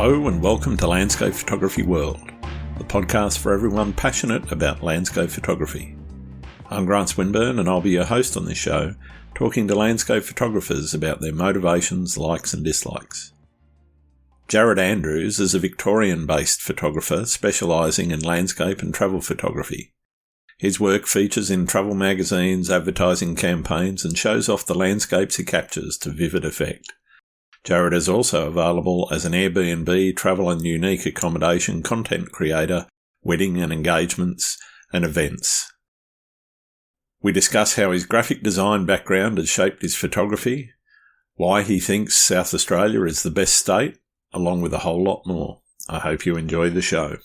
Hello and welcome to Landscape Photography World, the podcast for everyone passionate about landscape photography. I'm Grant Swinburne and I'll be your host on this show, talking to landscape photographers about their motivations, likes and dislikes. Jarrod Andrews is a Victorian-based photographer specialising in landscape and travel photography. His work features in travel magazines, advertising campaigns and shows off the landscapes he captures to vivid effect. Jarrod is also available as an Airbnb, travel and unique accommodation content creator, wedding and engagements and events. We discuss how his graphic design background has shaped his photography, why he thinks South Australia is the best state, along with a whole lot more. I hope you enjoy the show.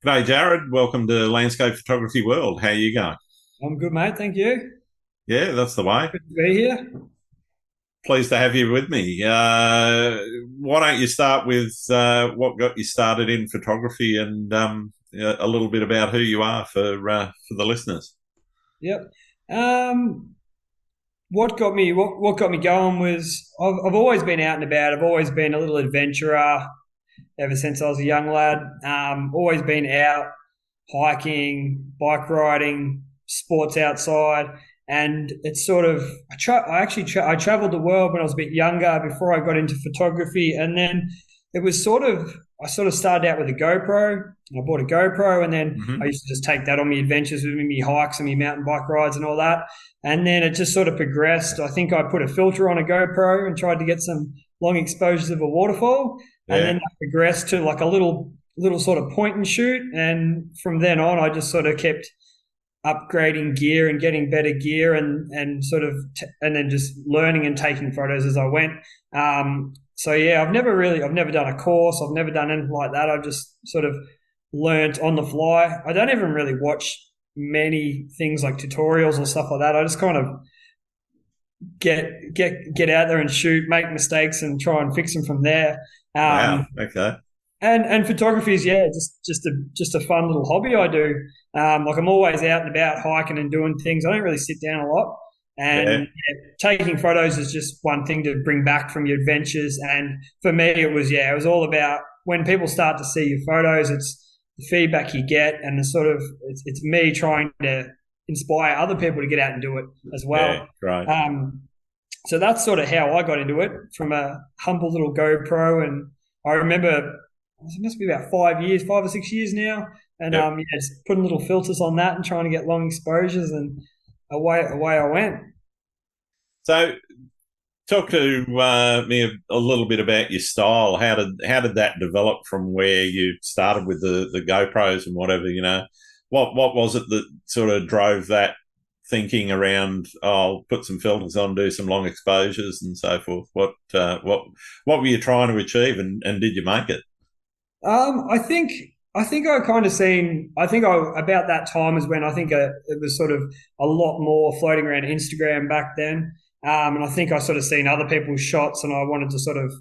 G'day Jarrod, welcome to Landscape Photography World. How are you going? I'm good, mate. Thank you. Yeah, that's the way. Good to be here. Pleased to have you with me. Why don't you start with what got you started in photography and a little bit about who you are for the listeners. Yep. What got me going was I've always been out and about. I've always been a little adventurer ever since I was a young lad. Always been out hiking, bike riding, sports outside. And it's sort of I traveled the world when I was a bit younger before I got into photography, and then it was I started out with a GoPro. I bought a GoPro, and then I used to just take that on my adventures with me, hikes and me mountain bike rides and all that. And then it just sort of progressed. I think I put a filter on a GoPro and tried to get some long exposures of a waterfall, and then that progressed to like a little sort of point and shoot. And from then on, I just sort of kept upgrading gear and getting better gear and then just learning and taking photos as I went. I've never done a course. I've never done anything like that. I've just sort of learnt on the fly. I don't even really watch many things like tutorials or stuff like that. I just kind of get out there and shoot, make mistakes and try and fix them from there. Wow. Okay. And photography is just a fun little hobby I do. I'm always out and about hiking and doing things. I don't really sit down a lot. And taking photos is just one thing to bring back from your adventures. And for me, it was all about when people start to see your photos, it's the feedback you get, and it's me trying to inspire other people to get out and do it as well. Yeah, right. So that's sort of how I got into it, from a humble little GoPro. And I remember it must be about 5 or 6 years now. And just putting little filters on that and trying to get long exposures, and away I went. So talk to me a little bit about your style. How did that develop from where you started with the GoPros and whatever, what was it that sort of drove that thinking around, I'll put some filters on, do some long exposures and so forth? What were you trying to achieve, and did you make it? I think about that time is when it was sort of a lot more floating around Instagram back then. And I think I sort of seen other people's shots and I wanted to sort of,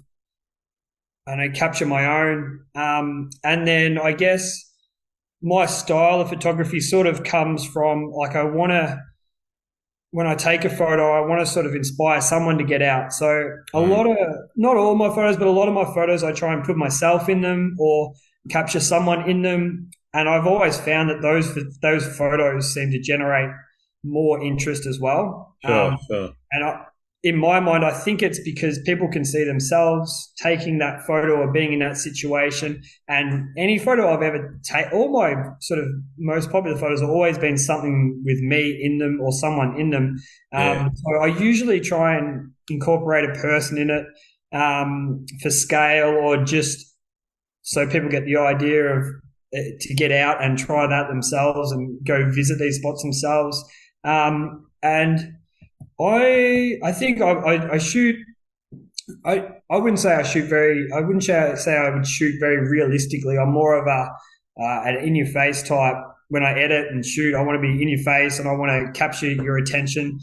capture my own. And then I guess my style of photography sort of comes from when I take a photo, I want to sort of inspire someone to get out. So not all my photos, but a lot of my photos, I try and put myself in them or capture someone in them. And I've always found that those photos seem to generate more interest as well. Sure. And in my mind, I think it's because people can see themselves taking that photo or being in that situation. And any photo I've ever taken, all my sort of most popular photos have always been something with me in them or someone in them. So I usually try and incorporate a person in it for scale, or just so people get the idea of to get out and try that themselves and go visit these spots themselves. And I think I shoot. I wouldn't say I shoot very. I wouldn't say I would shoot very realistically. I'm more of an in your face type. When I edit and shoot, I want to be in your face and I want to capture your attention,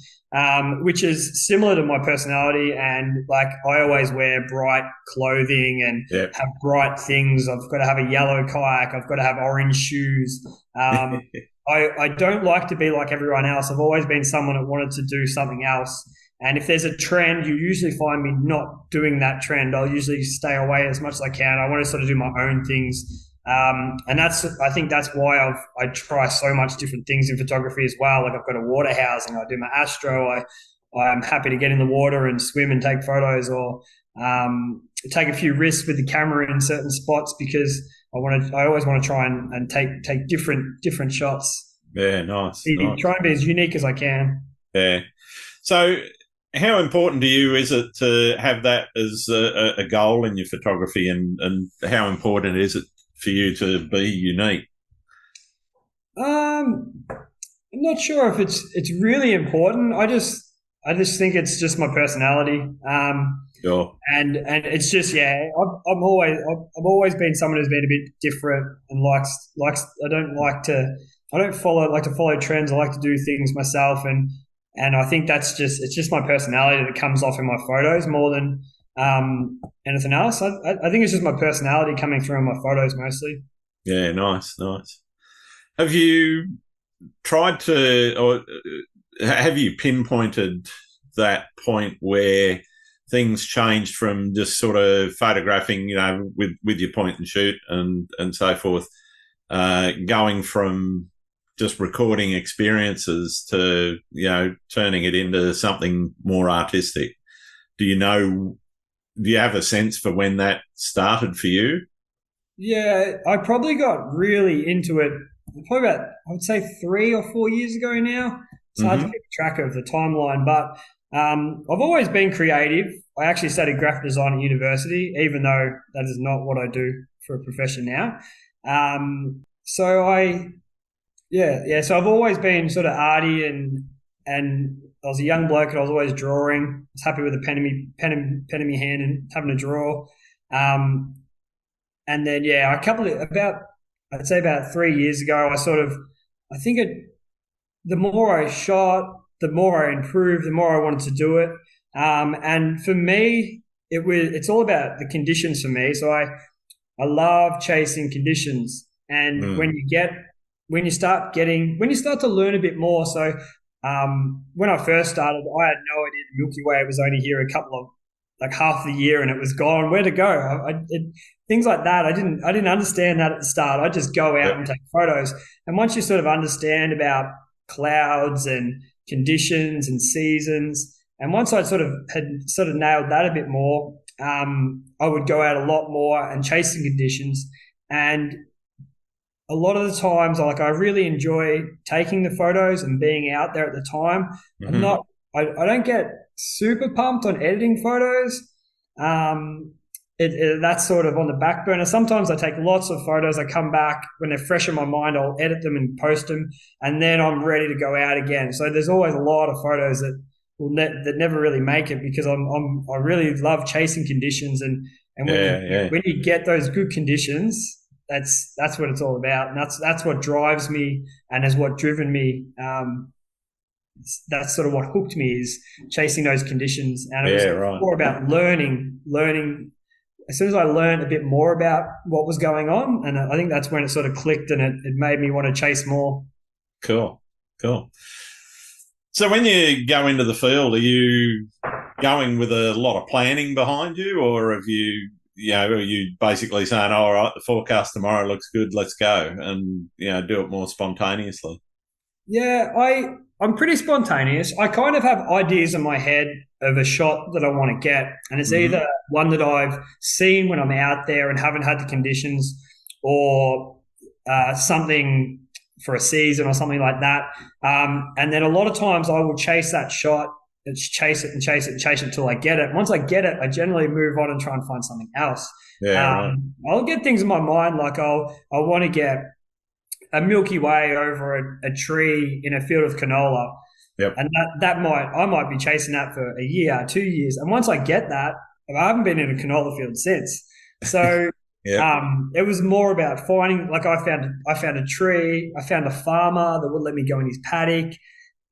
which is similar to my personality. And like I always wear bright clothing and have bright things. I've got to have a yellow kayak. I've got to have orange shoes. I don't like to be like everyone else. I've always been someone that wanted to do something else. And if there's a trend, you usually find me not doing that trend. I'll usually stay away as much as I can. I want to sort of do my own things. And I think that's why I try so much different things in photography as well. Like I've got a water housing, I do my astro, I'm happy to get in the water and swim and take photos, or take a few risks with the camera in certain spots, because I always want to try and take different shots. Yeah, nice. Try and be as unique as I can. Yeah. So how important to you is it to have that as a goal in your photography, and how important is it for you to be unique? I'm not sure if it's really important. I just think it's just my personality. Sure. And it's just, yeah, I've always been someone who's been a bit different and likes I don't follow trends. I like to do things myself, and I think it's just my personality that comes off in my photos more than anything else. I think it's just my personality coming through in my photos mostly. Yeah, nice. Have you tried to, or have you pinpointed that point where things changed from just sort of photographing, with your point and shoot and so forth, going from just recording experiences to, turning it into something more artistic? Do you have a sense for when that started for you? Yeah, I probably got really into it probably about, I would say, 3 or 4 years ago now. It's hard to keep track of the timeline, but I've always been creative. I actually studied graphic design at university, even though that is not what I do for a profession now. So so I've always been sort of arty, and I was a young bloke and I was always drawing. I was happy with a pen in my hand and having to draw. And then, I'd say about 3 years ago, the more I shot, the more I improved, the more I wanted to do it. And for me, it's all about the conditions for me. So I love chasing conditions. And when you start to learn a bit more. So when I first started, I had no idea the Milky Way was only here half the year and it was gone. Where to go? Things like that. I didn't understand that at the start. I just go out and take photos. And once you sort of understand about clouds and conditions and seasons, and once I had nailed that a bit more, I would go out a lot more and chasing conditions. And a lot of the times, I really enjoy taking the photos and being out there at the time. I don't get super pumped on editing photos. That's sort of on the back burner. Sometimes I take lots of photos. I come back when they're fresh in my mind. I'll edit them and post them, and then I'm ready to go out again. So there's always a lot of photos that never really make it, because I really love chasing conditions, and when you get those good conditions, that's what it's all about, and that's what drives me and is what driven me. That's sort of what hooked me, is chasing those conditions, and it was more about learning. As soon as I learned a bit more about what was going on, and I think that's when it sort of clicked, and it made me want to chase more. Cool. So when you go into the field, are you going with a lot of planning behind you, or are you basically saying, all right, the forecast tomorrow looks good, let's go, and do it more spontaneously? Yeah, I'm pretty spontaneous. I kind of have ideas in my head of a shot that I want to get, and it's either one that I've seen when I'm out there and haven't had the conditions, or something for a season or something like that. And then a lot of times I will chase that shot, and chase it until I get it. Once I get it, I generally move on and try and find something else. I'll get things in my mind, like I want to get a Milky Way over a tree in a field of canola. Yep. And I might be chasing that for a year, 2 years. And once I get that, I haven't been in a canola field since. So it was more about finding, I found a tree, I found a farmer that would let me go in his paddock.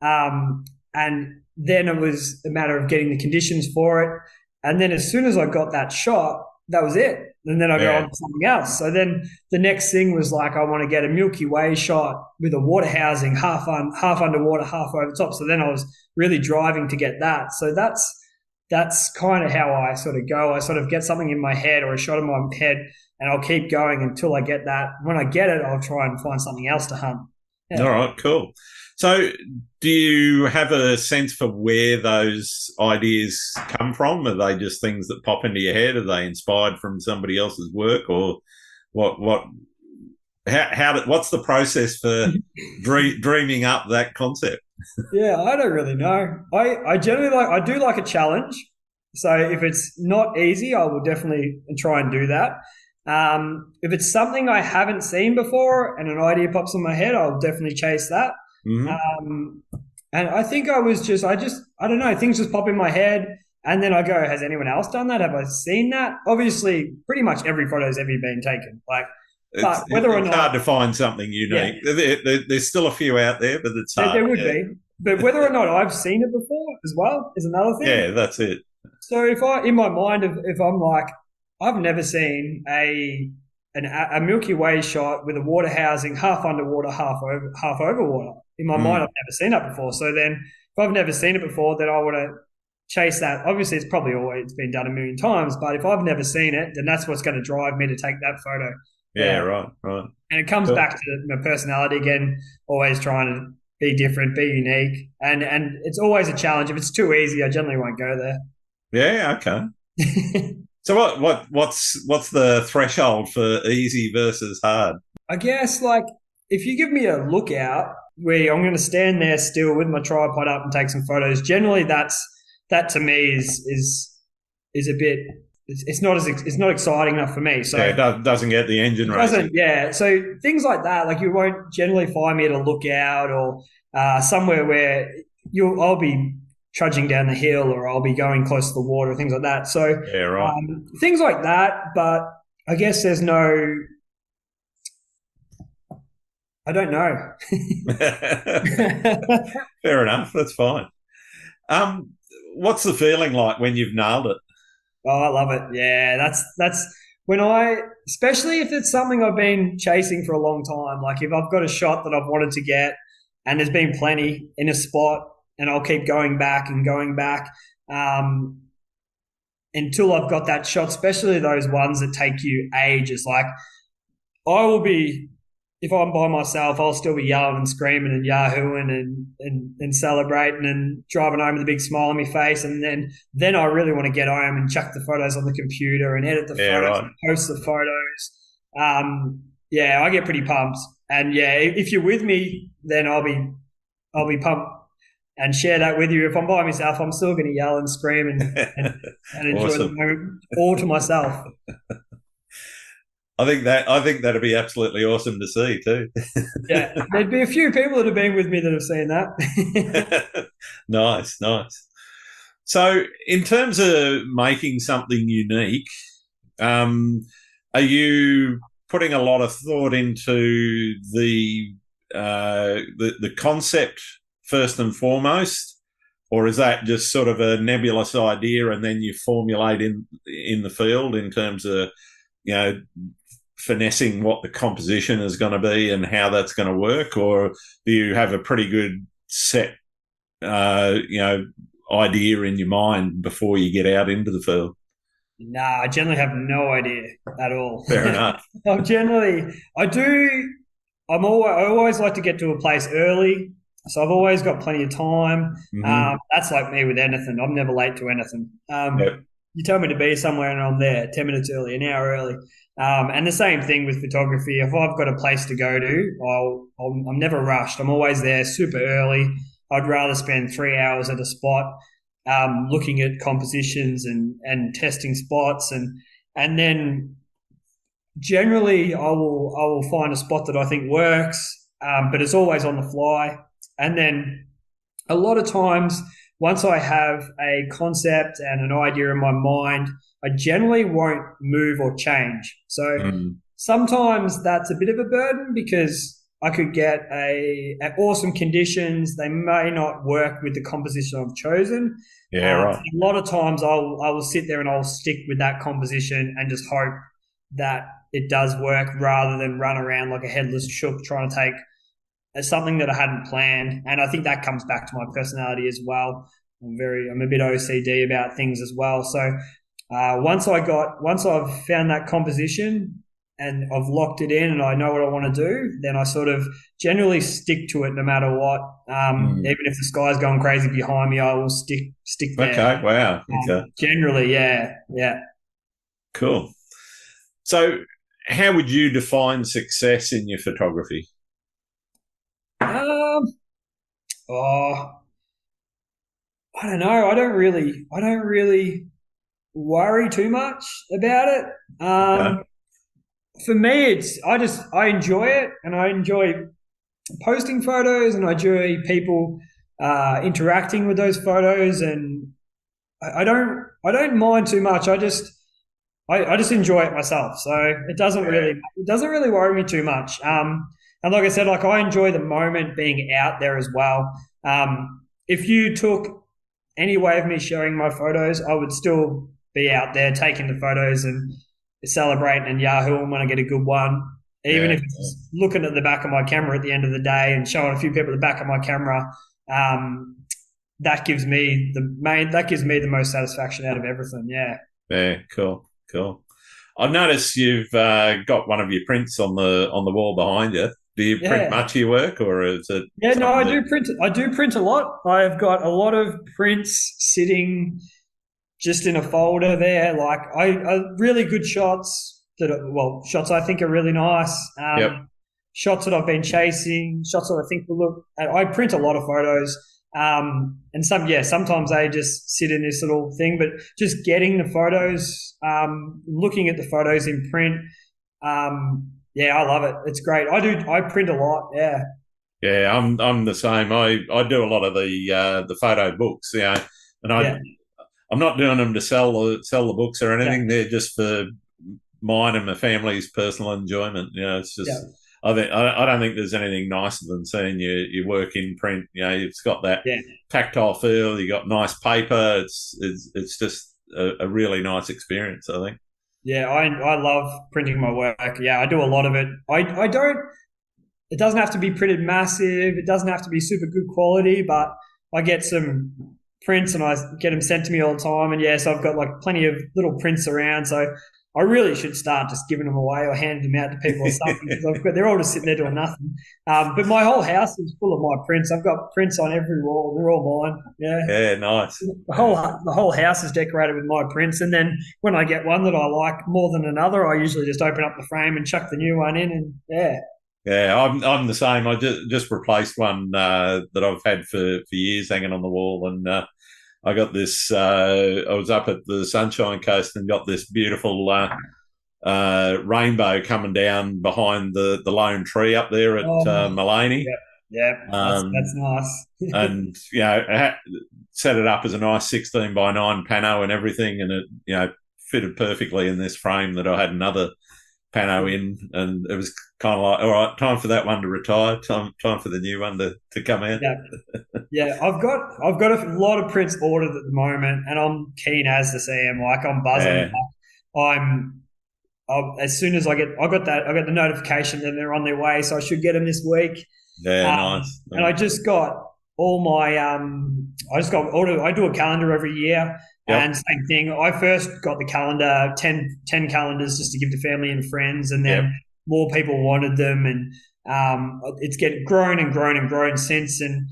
And then it was a matter of getting the conditions for it. And then as soon as I got that shot, that was it. and then I go on to something else. So then the next thing was like, I want to get a Milky Way shot with a water housing, half underwater, half over top. So then I was really driving to get that. So that's kind of how I sort of go. I sort of get something in my head or a shot in my head, and I'll keep going until I get that. When I get it, I'll try and find something else to hunt. Yeah. All right, cool. So do you have a sense for where those ideas come from? Are they just things that pop into your head? Are they inspired from somebody else's work, or what's the process for dreaming up that concept? Yeah, I don't really know. I generally I do like a challenge. So if it's not easy, I will definitely try and do that. If it's something I haven't seen before and an idea pops in my head, I'll definitely chase that. Mm-hmm. And I think I don't know, things just pop in my head, and then I go, has anyone else done that? Have I seen that? Obviously, pretty much every photo has ever been taken. But whether or not, it's hard to find something unique. Yeah. There's still a few out there, but it's hard. There would be. But whether or not I've seen it before as well is another thing. Yeah, that's it. So in my mind, if I'm like, I've never seen a Milky Way shot with a water housing, half underwater, half over water. In my mind, I've never seen that before. So then if I've never seen it before, then I want to chase that. Obviously, it's probably always been done a million times, but if I've never seen it, then that's what's going to drive me to take that photo. Yeah, right. And it comes back to my personality again, always trying to be different, be unique. And it's always a challenge. If it's too easy, I generally won't go there. Yeah, okay. So what's the threshold for easy versus hard? I guess if you give me a lookout where I'm going to stand there still with my tripod up and take some photos, generally that to me is a bit. It's not exciting enough for me. So yeah, it doesn't get the engine racing. Yeah. So things like that, you won't generally find me at a lookout or somewhere where I'll be trudging down the hill, or I'll be going close to the water, things like that. So yeah, right. Things like that. But I guess there's no. I don't know. Fair enough. That's fine. What's the feeling like when you've nailed it? Oh, I love it. Yeah, that's when especially if it's something I've been chasing for a long time. Like if I've got a shot that I've wanted to get, and there's been plenty in a spot, and I'll keep going back until I've got that shot. Especially those ones that take you ages. Like I will be. If I'm by myself, I'll still be yelling and screaming and yahooing and celebrating and driving home with a big smile on my face. And then I really want to get home and chuck the photos on the computer and edit the photos and post the photos. I get pretty pumped. And if you're with me, then I'll be pumped and share that with you. If I'm by myself, I'm still going to yell and scream and enjoy the moment all to myself. I think that'd be absolutely awesome to see too. Yeah, there'd be a few people that have been with me that have seen that. Nice. So, in terms of making something unique, are you putting a lot of thought into the concept first and foremost, or is that just sort of a nebulous idea and then you formulate in the field in terms of finessing what the composition is going to be and how that's going to work, or do you have a pretty good set, idea in your mind before you get out into the field? Nah, I generally have no idea at all. Fair enough. I always like to get to a place early, so I've always got plenty of time. Mm-hmm. That's like me with anything. I'm never late to anything. Yep. You tell me to be somewhere and I'm there 10 minutes early, an hour early. And the same thing with photography. If I've got a place to go to, I'm never rushed. I'm always there super early. I'd rather spend 3 hours at a spot looking at compositions and testing spots. And then generally I will find a spot that I think works, but it's always on the fly. And then a lot of times, once I have a concept and an idea in my mind, I generally won't move or change. So sometimes that's a bit of a burden because I could get at awesome conditions. They may not work with the composition I've chosen. Yeah, right. A lot of times I will sit there and I'll stick with that composition and just hope that it does work rather than run around like a headless chook trying to take something that I hadn't planned. And I think that comes back to my personality as well. I'm a bit OCD about things as well. So once I've found that composition and I've locked it in and I know what I want to do, then I sort of generally stick to it no matter what. Even if the sky's going crazy behind me, I will stick there. Okay, wow. Okay. Generally, yeah. Cool. So how would you define success in your photography? Oh, I don't know. I don't really worry too much about it. Okay. For me, I enjoy it, and I enjoy posting photos, and I enjoy people interacting with those photos, and I don't mind too much. I just enjoy it myself, so it doesn't really worry me too much. And like I said, like I enjoy the moment being out there as well. If you took any way of me showing my photos, I would still be out there taking the photos and celebrating and Yahoo when I get a good one. Even if it's looking at the back of my camera at the end of the day and showing a few people the back of my camera, that gives me the most satisfaction out of everything. Yeah. Yeah. Cool. I've noticed you've got one of your prints on the wall behind you. Do you print much of your work, or is it? Yeah, no, I do print. I do print a lot. I've got a lot of prints sitting just in a folder there. Like really good shots shots I think are really nice. Shots that I've been chasing, shots that I think will look. I print a lot of photos. And sometimes they just sit in this little thing, but just getting the photos, looking at the photos in print, I love it. It's great. I print a lot. Yeah. Yeah, I'm the same. I do a lot of the photo books, and I'm not doing them to sell the books or anything. Yeah. They're just for mine and my family's personal enjoyment. It's just. Yeah. I don't think there's anything nicer than seeing your work in print. It's got that tactile feel. You got nice paper. It's just a really nice experience, I think. Yeah, I love printing my work. Yeah, I do a lot of it. I don't. It doesn't have to be printed massive. It doesn't have to be super good quality, but I get some prints and I get them sent to me all the time. And so I've got like plenty of little prints around. So I really should start just giving them away or handing them out to people or something because they're all just sitting there doing nothing. But my whole house is full of my prints. I've got prints on every wall. They're all mine. Yeah. Yeah, nice. The whole house is decorated with my prints. And then when I get one that I like more than another, I usually just open up the frame and chuck the new one in. And yeah. Yeah, I'm the same. I just replaced one that I've had for years hanging on the wall, and I got this. I was up at the Sunshine Coast and got this beautiful rainbow coming down behind the lone tree up there at Mullaney. Yeah, that's nice. And I set it up as a nice 16:9 pano and everything, and it fitted perfectly in this frame that I had another pano in, and it was kind of like, all right, time for that one to retire, time for the new one to come out. Yeah, I've got a lot of prints ordered at the moment, and I'm keen as to see them. Like I'm buzzing. As soon as I got the notification that they're on their way, so I should get them this week. Yeah, nice. And I just got all my I do a calendar every year. Yep. And same thing. I first got the calendar, 10 calendars just to give to family and friends, and then more people wanted them, and it's getting grown and grown and grown since. And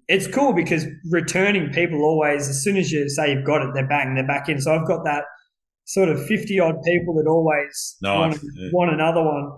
it's cool because returning people always, as soon as you say you've got it, they're back in. So I've got that sort of 50 odd people that always want another one.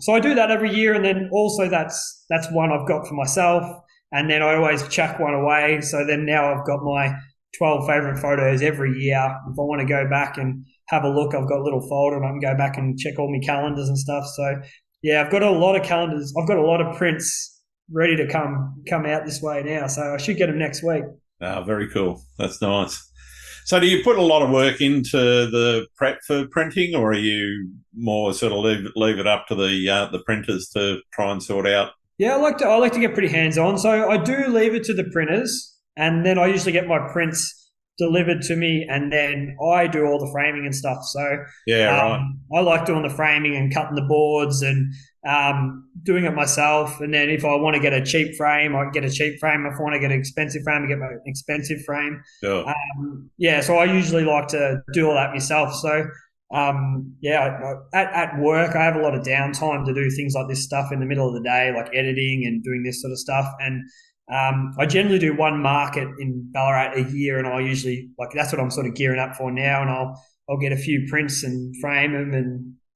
So I do that every year, and then also that's one I've got for myself, and then I always chuck one away. So then now I've got my 12 favourite photos every year. If I want to go back and have a look, I've got a little folder and I can go back and check all my calendars and stuff. So, yeah, I've got a lot of calendars. I've got a lot of prints ready to come out this way now. So I should get them next week. Very cool. That's nice. So do you put a lot of work into the prep for printing, or are you more sort of leave it up to the printers to try and sort out? Yeah, I like to get pretty hands-on. So I do leave it to the printers. And then I usually get my prints delivered to me, and then I do all the framing and stuff. So Yeah, right. I like doing the framing and cutting the boards and doing it myself. And then if I want to get a cheap frame, I get a cheap frame. If I want to get an expensive frame, I get my expensive frame. Sure. Yeah, so I usually like to do all that myself. So at work, I have a lot of downtime to do things like this stuff in the middle of the day, like editing and doing this sort of stuff. And I generally do one market in Ballarat a year, and I usually that's what I'm sort of gearing up for now. And I'll get a few prints and frame them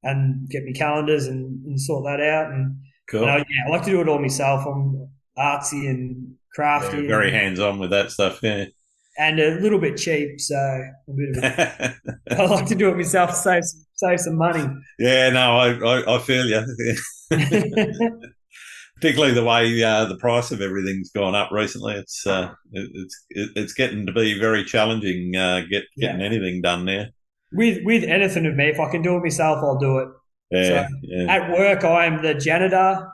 and get me calendars and sort that out. Cool. And I like to do it all myself. I'm artsy and crafty, very hands-on with that stuff. Yeah. And a little bit cheap, so I like to do it myself, save some money. Yeah, no, I feel you. Particularly the way the price of everything's gone up recently. It's getting to be very challenging getting anything done now. With anything of me, if I can do it myself, I'll do it. Yeah, At work, I'm the janitor.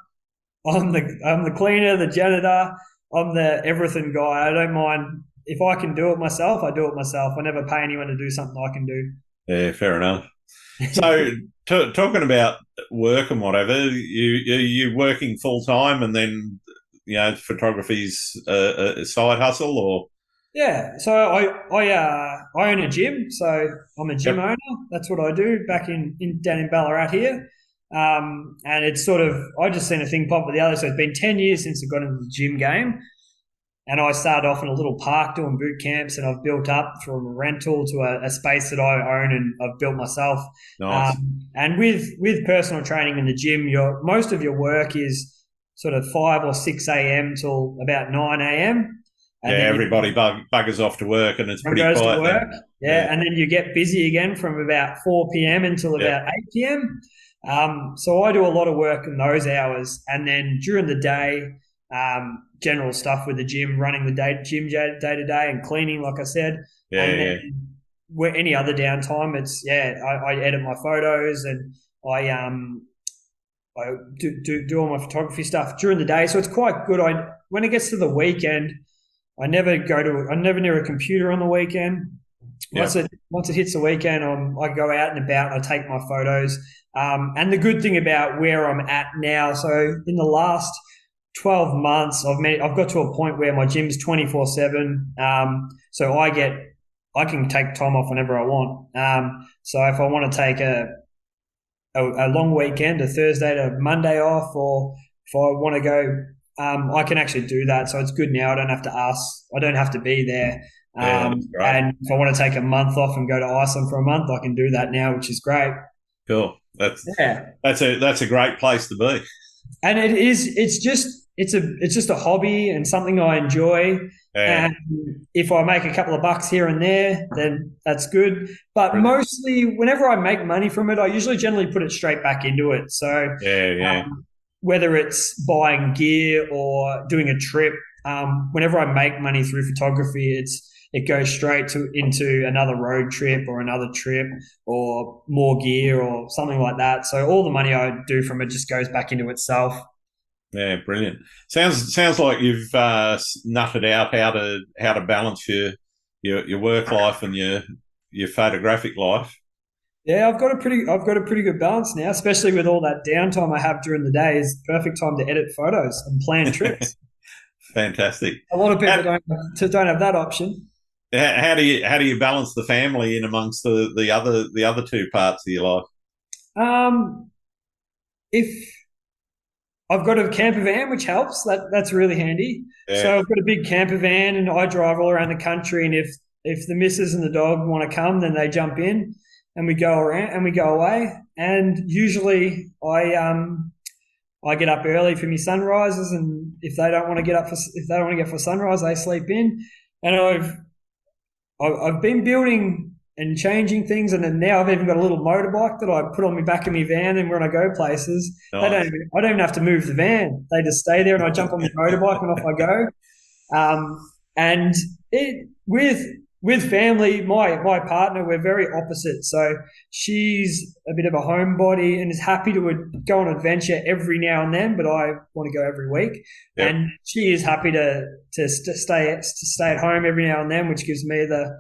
I'm the cleaner, the janitor. I'm the everything guy. I don't mind. If I can do it myself, I do it myself. I never pay anyone to do something I can do. Yeah, fair enough. So, talking about work and whatever, you working full time, and then photography's a side hustle, or? Yeah, so I own a gym, so I'm a gym owner. That's what I do back down in Ballarat here. And it's sort of, I just seen a thing pop with the other. So it's been 10 years since I got into the gym game. And I started off in a little park doing boot camps, and I've built up from a rental to a space that I own and I've built myself. Nice. And with personal training in the gym, most of your work is sort of 5 or 6 a.m. till about 9 a.m. And everybody buggers off to work, and it's pretty quiet. To work. Yeah, and then you get busy again from about 4 p.m. until about 8 p.m. So I do a lot of work in those hours, and then during the day, general stuff with the gym, running the gym day to day, and cleaning, like I said. Where any other downtime, I edit my photos, and I do all my photography stuff during the day. So it's quite good. When it gets to the weekend, I'm never near a computer on the weekend. Once it hits the weekend, I go out and about and I take my photos. And the good thing about where I'm at now, so in the last 12 months, I've got to a point where my gym's 24/7. So I can take time off whenever I want. So if I want to take a long weekend, a Thursday to Monday off, or if I want to go, I can actually do that. So it's good now. I don't have to ask. I don't have to be there. And if I want to take a month off and go to Iceland for a month, I can do that now, which is great. Cool. That's a great place to be. And it is. It's just a hobby and something I enjoy. Yeah. And if I make a couple of bucks here and there, then that's good. But mostly, whenever I make money from it, I usually generally put it straight back into it. So whether it's buying gear or doing a trip, whenever I make money through photography, it goes straight into another road trip or another trip or more gear or something like that. So all the money I do from it just goes back into itself. Yeah, brilliant. Sounds like you've nutted out how to balance your work life and your photographic life. Yeah, I've got a pretty good balance now, especially with all that downtime I have during the day. Is the perfect time to edit photos and plan trips. Fantastic. A lot of people don't have that option. How do you balance the family in amongst the other two parts of your life? If I've got a camper van, which helps. That's really handy. Yeah. So I've got a big camper van, and I drive all around the country. And if the missus and the dog want to come, then they jump in, and we go around and we go away. And usually I get up early for my sunrises, and if they don't want to get for sunrise, they sleep in. And I've been building and changing things, and then now I've even got a little motorbike that I put on the back of my van, and when I go places, nice. I don't even have to move the van. They just stay there, and I jump on my motorbike and off I go. And with family, my partner, we're very opposite. So she's a bit of a homebody and is happy to go on adventure every now and then, but I want to go every week. Yep. And she is happy to stay at home every now and then, which gives me the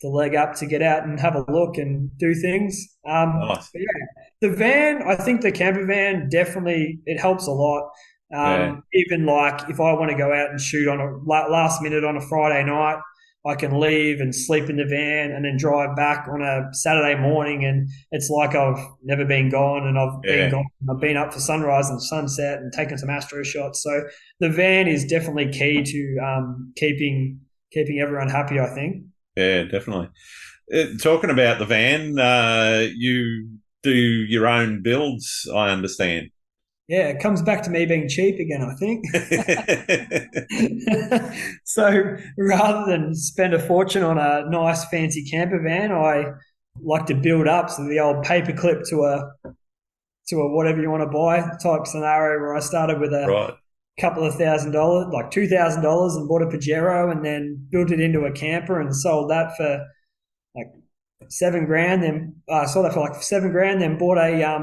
the leg up to get out and have a look and do things. Nice. But yeah, the van, I think the camper van definitely it helps a lot. Yeah. Even like if I want to go out and shoot on a last minute on a Friday night, I can leave and sleep in the van and then drive back on a Saturday morning, and it's like I've never been gone, and I've been Yeah. gone. I've been up for sunrise and sunset and taken some astro shots. So the van is definitely key to keeping everyone happy, I think. Yeah, definitely. Talking about the van, you do your own builds, I understand. Yeah, it comes back to me being cheap again, I think. So rather than spend a fortune on a nice fancy camper van, I like to build up. So the old paperclip to a whatever you want to buy type scenario where I started with a Right. couple of $1,000, like $2,000, and bought a Pajero and then built it into a camper and sold that for like 7 grand. Then sold that for like 7 grand. Then bought a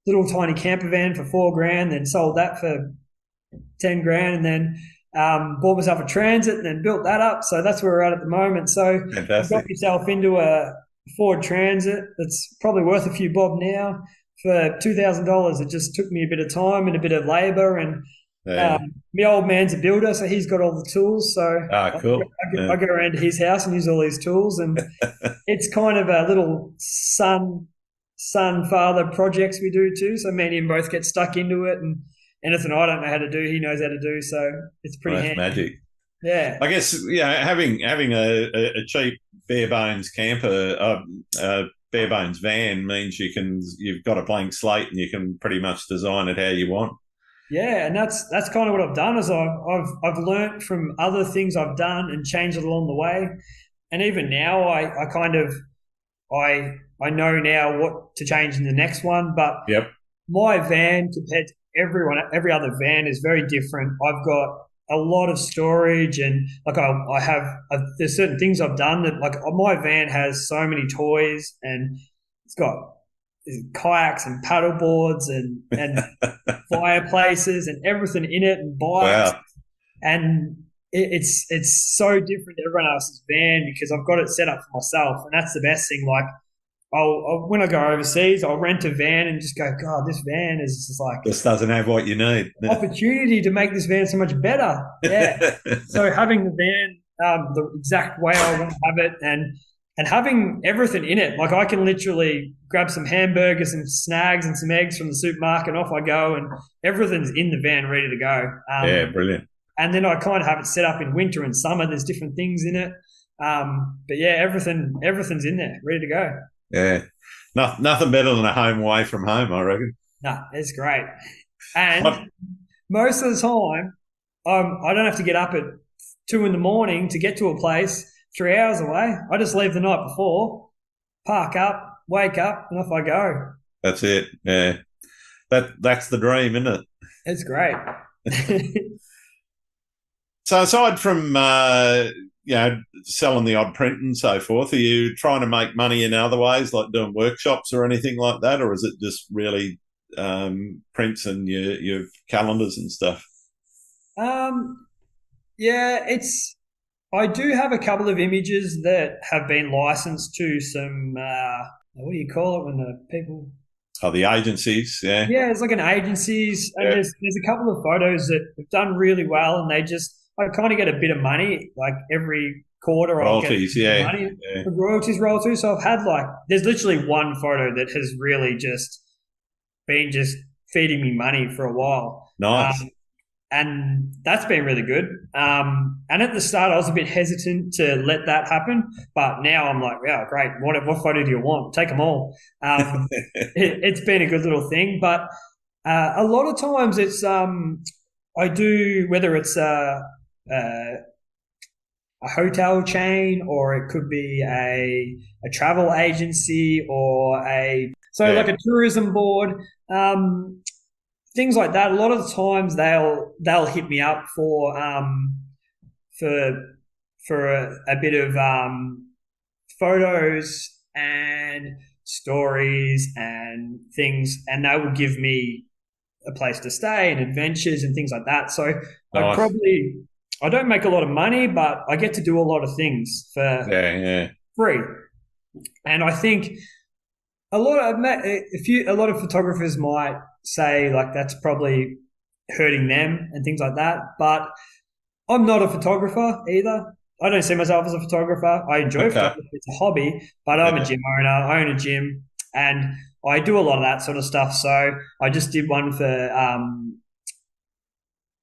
little tiny camper van for 4 grand. Then sold that for 10 grand, and then bought myself a Transit and then built that up. So that's where we're at the moment. So I've got Fantastic. myself into a Ford Transit that's probably worth a few bob now for $2,000. It just took me a bit of time and a bit of labour, and Yeah. my old man's a builder, so he's got all the tools. So Ah, cool. I go around to his house and use all these tools, and it's kind of a little son father projects we do too. So me and him both get stuck into it, and anything I don't know how to do, he knows how to do. So it's Well, pretty that's handy. magic. Yeah. I guess having a cheap bare bones camper, bare bones van means you've got a blank slate and you can pretty much design it how you want. Yeah, and that's kind of what I've done is I've learnt from other things I've done and changed it along the way. And even now I kind of I know now what to change in the next one. But Yep. my van compared to every other van is very different. I've got a lot of storage, and like I have there's certain things I've done that like my van has so many toys, and it's got kayaks and paddle boards and fireplaces and everything in it, and bikes, Wow. and it's so different to everyone else's van because I've got it set up for myself, and that's the best thing. Like when I go overseas, I'll rent a van and just go, God, this van is just like Just doesn't have what you need. opportunity to make this van so much better. Yeah. So having the van the exact way I want to have it, and having everything in it, like I can literally grab some hamburgers and snags and some eggs from the supermarket, and off I go, and everything's in the van ready to go. Yeah, brilliant. And then I kind of have it set up in winter and summer. There's different things in it. But yeah, everything's in there, ready to go. Yeah. Nothing better than a home away from home, I reckon. No, it's great. And most of the time, I don't have to get up at 2 a.m. to get to a place 3 hours away. I just leave the night before, park up, wake up, and off I go. That's it. Yeah. That's the dream, isn't it? It's great. So aside from selling the odd print and so forth, are you trying to make money in other ways, like doing workshops or anything like that, or is it just really prints and your calendars and stuff? Yeah, I do have a couple of images that have been licensed to some what do you call it when the people Oh, the agencies, yeah. Yeah, it's like an agencies, and Yeah. there's a couple of photos that have done really well, and I kind of get a bit of money like every quarter. I'll get Royalties, yeah. money. Yeah. The royalties roll through. So I've had there's literally one photo that has really just been just feeding me money for a while. Nice. And that's been really good. And at the start, I was a bit hesitant to let that happen, but now I'm like, wow, great. What photo do you want? Take them all. It's been a good little thing, but a lot of times it's I do, whether it's a hotel chain, or it could be a travel agency, or like a tourism board. Things like that. A lot of the times they'll hit me up for a bit of photos and stories and things, and they will give me a place to stay and adventures and things like that. So Nice. I don't make a lot of money, but I get to do a lot of things for Yeah. free. And I think a lot of photographers might say like that's probably hurting them and things like that. But I'm not a photographer either. I don't see myself as a photographer. I enjoy Okay. photography; it's a hobby. But I'm a gym owner. I own a gym, and I do a lot of that sort of stuff. So I just did one for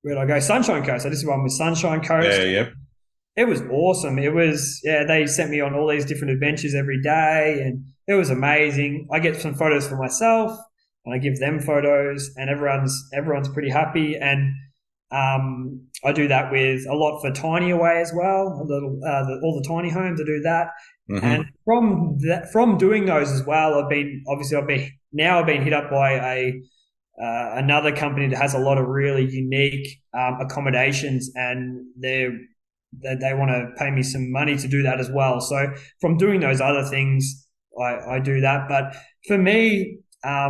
where did I go? Sunshine Coast. I just did one with Sunshine Yeah, Coast. yep. It was awesome. It was, yeah, they sent me on all these different adventures every day and it was amazing. I get some photos for myself and I give them photos and everyone's pretty happy. And I do that with a lot for Tiny Away as well. All the tiny homes, I do that. Mm-hmm. And from doing those as well, I've been hit up by another company that has a lot of really unique accommodations, and they want to pay me some money to do that as well. So from doing those other things, I do that. But for me, I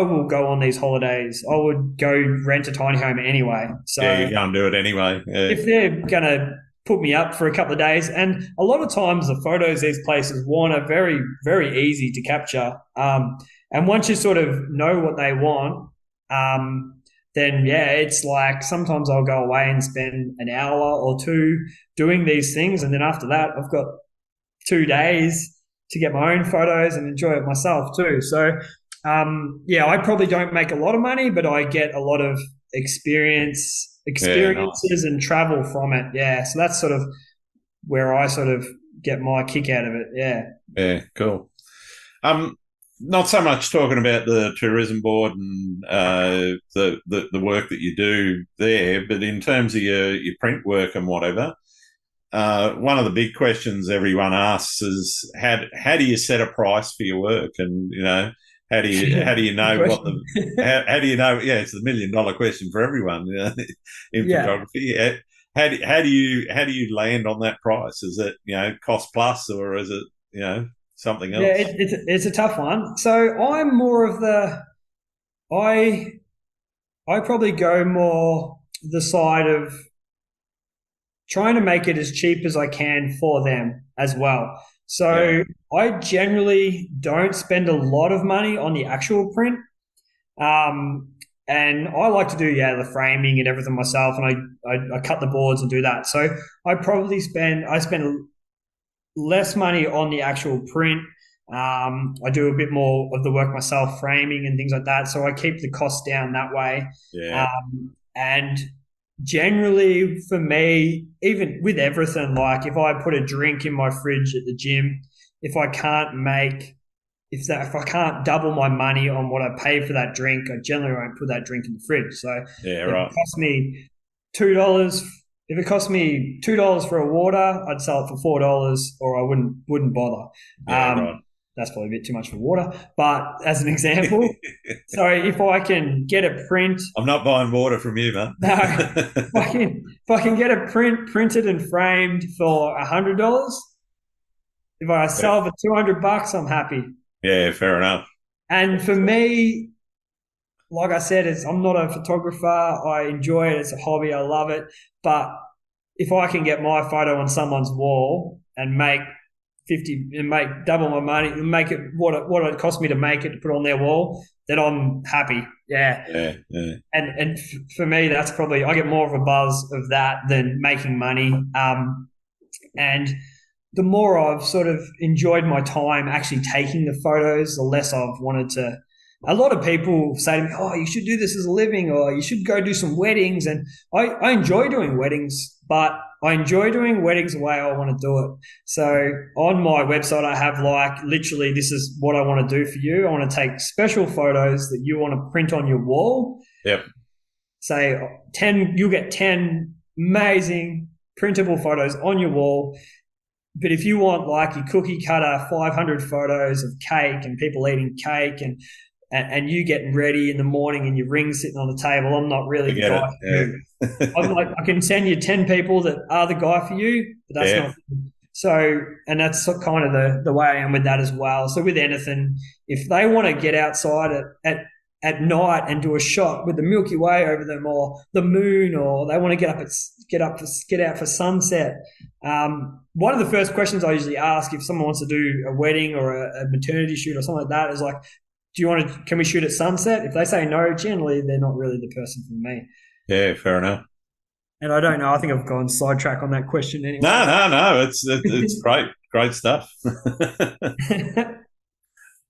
will go on these holidays. I would go rent a tiny home anyway. So yeah, you can't do it anyway. Yeah. if they're going to put me up for a couple of days, and a lot of times the photos these places want are very, very easy to capture. And once you sort of know what they want, then yeah, it's like sometimes I'll go away and spend an hour or two doing these things. And then after that, I've got 2 days to get my own photos and enjoy it myself too. So, yeah, I probably don't make a lot of money, but I get a lot of experiences nice. and travel from it. Yeah. So that's sort of where I sort of get my kick out of it. Yeah. Yeah, cool. Not so much talking about the tourism board and the work that you do there, but in terms of your print work and whatever, one of the big questions everyone asks is how do you set a price for your work, and how do you know what how do you know? Yeah, it's the $1 million question for everyone in photography. How do you land on that price? Is it cost plus, or is it something else? Yeah, it's a tough one. So I'm more of I probably go more the side of trying to make it as cheap as I can for them as well. So I generally don't spend a lot of money on the actual print. And I like to do, the framing and everything myself, and I cut the boards and do that. So I spend less money on the actual print. I do a bit more of the work myself, framing and things like that. So I keep the costs down that way. Yeah. And generally for me, even with everything, like if I put a drink in my fridge at the gym, if I can't double my money on what I pay for that drink, I generally won't put that drink in the fridge. So yeah, right. It costs me $2. If it cost me $2 for a water, I'd sell it for $4, or I wouldn't bother. Yeah, right. That's probably a bit too much for water, but as an example, so if I can get a print, I'm not buying water from you, man. No, if I can get a print printed and framed for $100, if I sell for $200, I'm happy. Yeah, fair enough. And for me, like I said, I'm not a photographer. I enjoy it. It's a hobby. I love it. But if I can get my photo on someone's wall and make double my money and make it what it cost me to make it to put on their wall, then I'm happy. Yeah. Yeah. And for me, that's probably, I get more of a buzz of that than making money. And the more I've sort of enjoyed my time actually taking the photos, the less I've wanted to. A lot of people say to me, "Oh, you should do this as a living, or you should go do some weddings." And I enjoy doing weddings, but I enjoy doing weddings the way I want to do it. So on my website, I have literally, this is what I want to do for you. I want to take special photos that you want to print on your wall. Yep. Say 10, you'll get 10 amazing printable photos on your wall. But if you want your cookie cutter 500 photos of cake and people eating cake and you getting ready in the morning and your ring sitting on the table, I'm not really the guy for you. I can send you 10 people that are the guy for you, but that's not good. So, and that's kind of the way I am with that as well. So with anything, if they want to get outside at at night and do a shot with the Milky Way over them, or the moon, or they want to get out for sunset. One of the first questions I usually ask if someone wants to do a wedding or a maternity shoot or something like that is like, can we shoot at sunset? If they say no, generally they're not really the person for me. Yeah, fair enough. And I don't know. I think I've gone sidetrack on that question anyway. No. It's great stuff.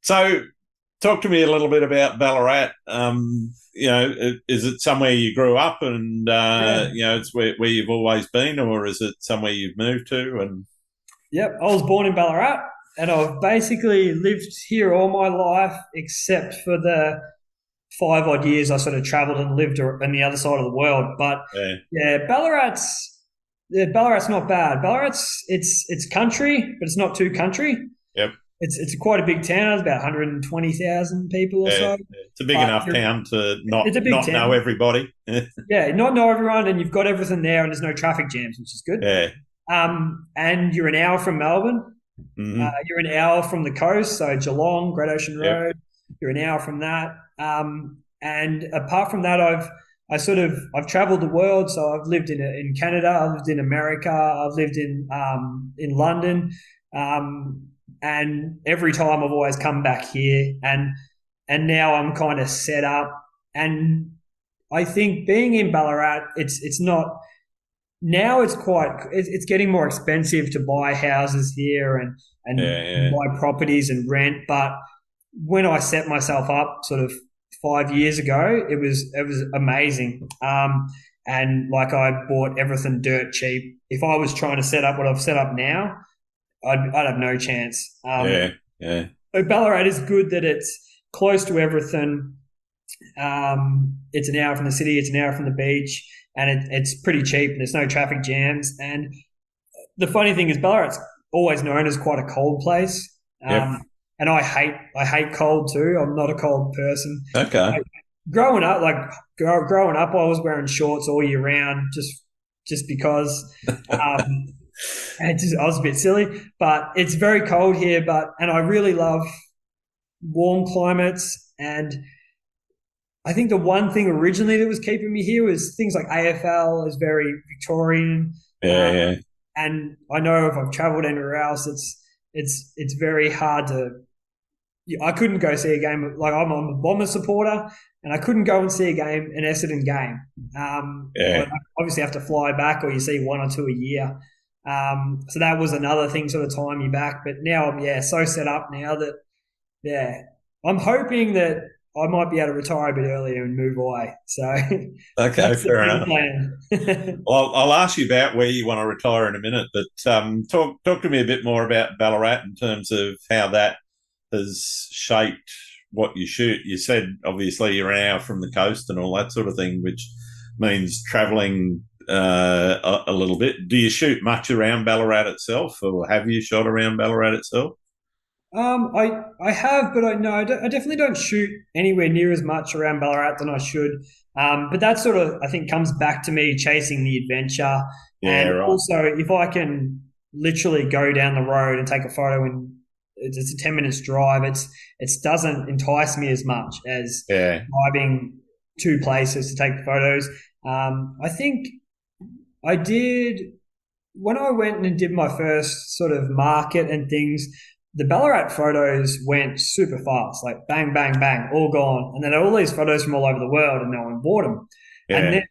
So, talk to me a little bit about Ballarat. Is it somewhere you grew up and, it's where you've always been, or is it somewhere you've moved to? And Yep, I was born in Ballarat and I've basically lived here all my life except for the 5 odd years I sort of travelled and lived on the other side of the world. But Ballarat's not bad. It's country, but it's not too country. Yep. It's quite a big town. There's about 120,000 people or so. It's a big enough town to not know everybody. Not know everyone, and you've got everything there, and there's no traffic jams, which is good. Yeah. And you're an hour from Melbourne. Mm-hmm. You're an hour from the coast, so Geelong, Great Ocean Road. Yep. You're an hour from that. And apart from that, I've travelled the world. So I've lived in Canada, I've lived in America, I've lived in London. And every time I've always come back here, and now I'm kind of set up. And I think being in Ballarat, it's not now. It's getting more expensive to buy houses here and buy properties and rent. But when I set myself up, sort of 5 years ago, it was amazing. And like I bought everything dirt cheap. If I was trying to set up what I've set up now, I'd have no chance. So Ballarat is good that it's close to everything. It's an hour from the city, it's an hour from the beach, and it's pretty cheap. There's no traffic jams. And the funny thing is Ballarat's always known as quite a cold place. And I hate cold too. I'm not a cold person. Okay. Growing up, I was wearing shorts all year round just because. I was a bit silly, but it's very cold here. And I really love warm climates. And I think the one thing originally that was keeping me here was things like AFL is very Victorian. Yeah. And I know if I've travelled anywhere else, it's very hard to. I couldn't go see a game. Like I'm a Bombers supporter, and I couldn't go and see a an Essendon game. I obviously have to fly back, or you see one or two a year. So that was another thing sort of tying me back. But now I'm so set up now that I'm hoping that I might be able to retire a bit earlier and move away. So okay, fair enough. Well, I'll ask you about where you want to retire in a minute, but talk to me a bit more about Ballarat in terms of how that has shaped what you shoot. You said obviously you're an hour from the coast and all that sort of thing, which means travelling a little bit. Do you shoot much around Ballarat itself, or have you shot around Ballarat itself? I have, but I definitely don't shoot anywhere near as much around Ballarat than I should. But that sort of, I think, comes back to me chasing the adventure. Also, if I can literally go down the road and take a photo and it's a 10 minutes drive, it doesn't entice me as much as driving to places to take photos. I think I did, when I went and did my first sort of market and things, the Ballarat photos went super fast, like bang, bang, bang, all gone. And then all these photos from all over the world and no one bought them. Yeah. And then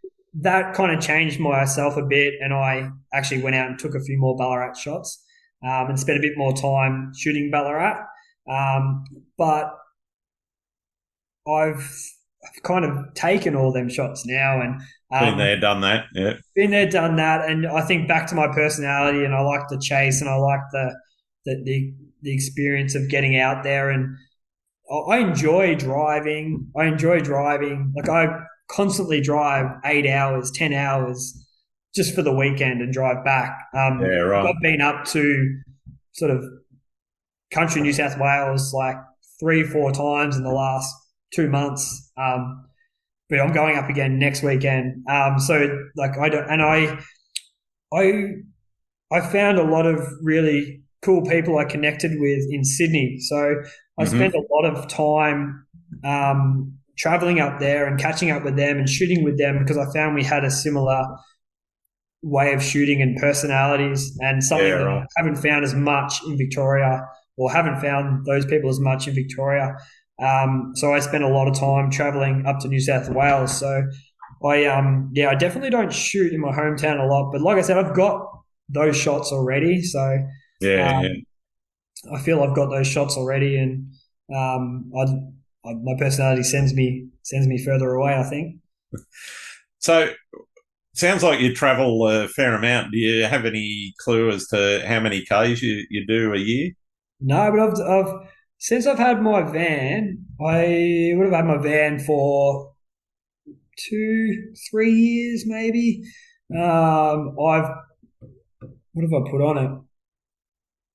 that kind of changed myself a bit, and I actually went out and took a few more Ballarat shots and spent a bit more time shooting Ballarat. But I've kind of taken all them shots now and been there, done that. Yeah, been there, done that. And I think back to my personality, and I like the chase, and I like the experience of getting out there. And I enjoy driving. Like I constantly drive 8 hours, 10 hours just for the weekend and drive back. Right. I've been up to sort of country New South Wales like 3-4 times in the last 2 months. But I'm going up again next weekend. So like I found a lot of really cool people I connected with in Sydney. So I spent a lot of time traveling up there and catching up with them and shooting with them because I found we had a similar way of shooting and personalities, and Yeah, something that I right. haven't found as much in Victoria, or haven't found those people as much in Victoria. So I spent a lot of time traveling up to New South Wales. So I definitely don't shoot in my hometown a lot, but like I said, I've got those shots already. So Yeah, yeah. um, I feel I've got those shots already, and my personality sends me further away, I think. So sounds like you travel a fair amount. Do you have any clue as to how many Ks you do a year? No, but I've since I've had my van, I would have had my van for 2, 3 years maybe. I've what have I put on it?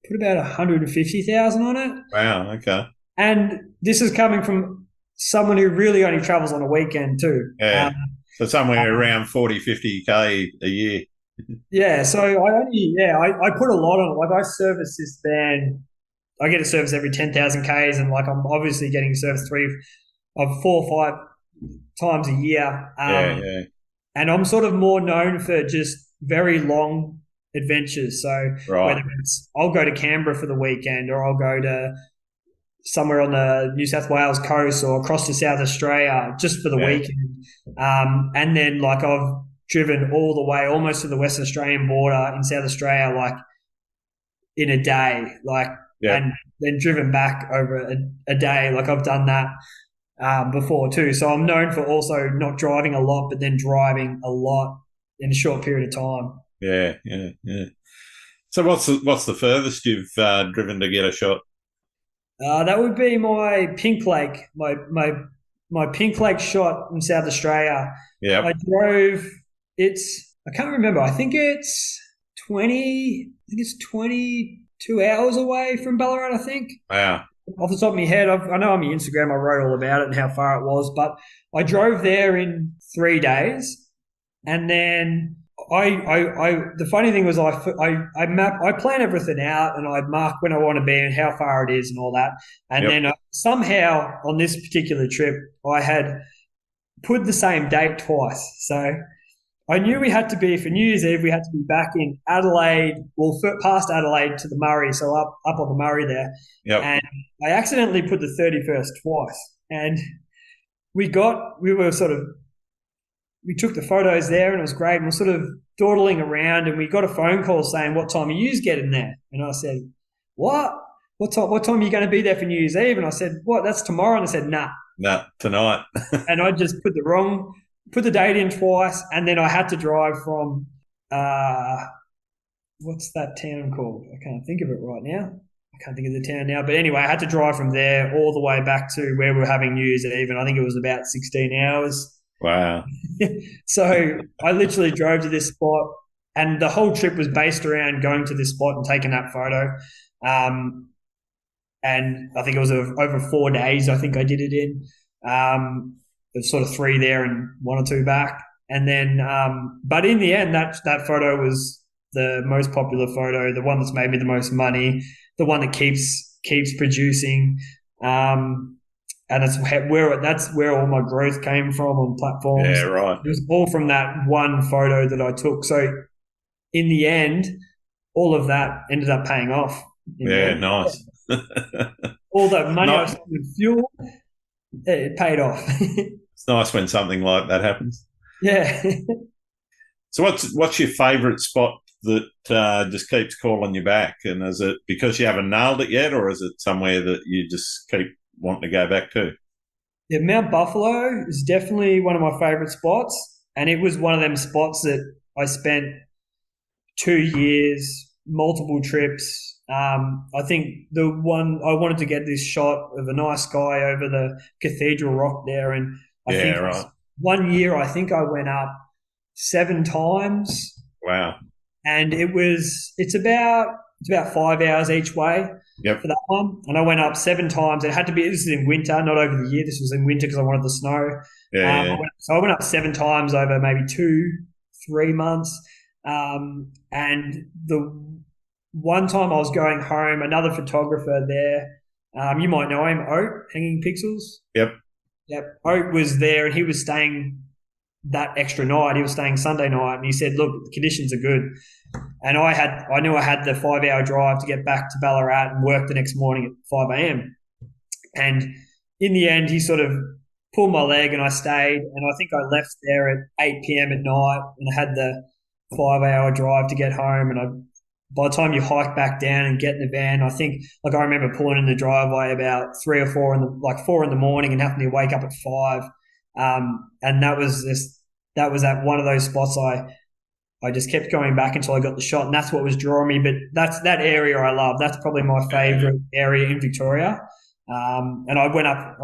Put about 150,000 on it, Wow, okay. and this is coming from someone who really only travels on a weekend too. Yeah. So somewhere Um, around 40, 50K a year. yeah, so I put a lot on it. Like I service this van, I get a service every 10,000 Ks, and like I'm obviously getting service of 4 or 5 times a year. Yeah, yeah. And I'm sort of more known for just very long adventures. So Right. whether it's I'll go to Canberra for the weekend, or I'll go to somewhere on the New South Wales coast, or across to South Australia just for the Yeah. weekend. And then like I've driven all the way almost to the West Australian border in South Australia, like in a day, like, Yeah. and then driven back over a day. Like I've done that before too. So I'm known for also not driving a lot, but then driving a lot in a short period of time. Yeah, yeah, yeah. So what's the furthest you've driven to get a shot? That would be my Pink Lake, my Pink Lake shot in South Australia. I Yep. drove. I can't remember. I think it's 22 hours away from Ballarat. I think. Wow. Off the top of my head, I know on my Instagram I wrote all about it and how far it was, but I drove there in 3 days, and then the funny thing was I plan everything out, and I mark when I want to be and how far it is and all that, and Yep. then somehow on this particular trip I had put the same date twice, so I knew we had to be for New Year's Eve. We had to be back in Adelaide, well, past Adelaide to the Murray, so up on the Murray there. Yep. And I accidentally put the 31st twice, and we were sort of we took the photos there, and it was great. And we're sort of dawdling around, and we got a phone call saying, "What time are you getting there?" And I said, "What? What time are you going to be there for New Year's Eve?" And I said, "What? That's tomorrow." And I said, "Nah." No, tonight. And I just put the date in twice, and then I had to drive from uh, what's that town called? I can't think of it right now. I can't think of the town now. But anyway, I had to drive from there all the way back to where we were having New Year's Eve, and I think it was about 16 hours. Wow. So I literally drove to this spot, and the whole trip was based around going to this spot and taking that photo. And I think it was over 4 days. I think I did it in. There's sort of 3 there and 1 or 2 back, and then. But in the end, that photo was the most popular photo, the one that's made me the most money, the one that keeps producing. And that's where all my growth came from on Yeah, platforms. right. It was all from that one photo that I took. So in the end, all of that ended up paying off. In the Yeah, end, nice. all that money I Not, spent in fuel, it paid off. it's nice when something like that happens. Yeah. So what's your favourite spot that just keeps calling you back? And is it because you haven't nailed it yet, or is it somewhere that you just keep wanting to go back to? Yeah, Mount Buffalo is definitely one of my favorite spots. And it was one of them spots that I spent 2 years, multiple trips. I think the one I wanted to get this shot of a nice sky over the Cathedral Rock there. And I Yeah, think right. one year, I think I went up 7 times, Wow. and it's about 5 hours each way Yep. for that one. And I went up 7 times. It had to be, this is in winter, not over the year. This was in winter because I wanted the snow. Yeah, yeah. I went up 7 times over maybe 2, 3 months. And the one time I was going home, another photographer there, you might know him, Oat, Hanging Pixels. Yep. Yep. Oak was there and he was staying that extra night. He was staying Sunday night and he said, look, the conditions are good. And I knew I had the 5 hour drive to get back to Ballarat and work the next morning at 5 a.m. And in the end, he sort of pulled my leg and I stayed. And I think I left there at 8 p.m. at night and I had the 5 hour drive to get home. And by the time you hike back down and get in the van, I think, like, I remember pulling in the driveway about 4 in the morning and having to wake up at 5. And that was at one of those spots I just kept going back until I got the shot, and that's what was drawing me. But that area I love. That's probably my favourite area in Victoria. And I went up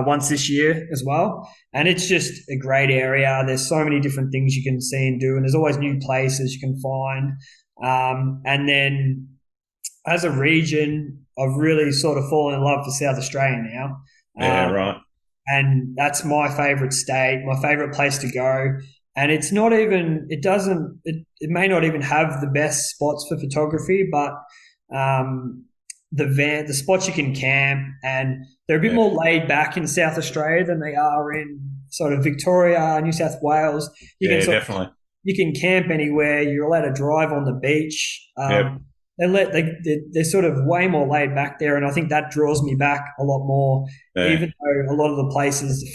once this year as well, and it's just a great area. There's so many different things you can see and do, and there's always new places you can find. And then as a region, I've really sort of fallen in love with South Australia now. Yeah, right. And that's my favourite state, my favourite place to go. And it's not even, it may not even have the best spots for photography, but the spots you can camp, and they're a bit more laid back in South Australia than they are in sort of Victoria, New South Wales. Definitely. You can camp anywhere. You're allowed to drive on the beach. Yep. They're sort of way more laid back there, and I think that draws me back a lot more. Yeah. Even though a lot of the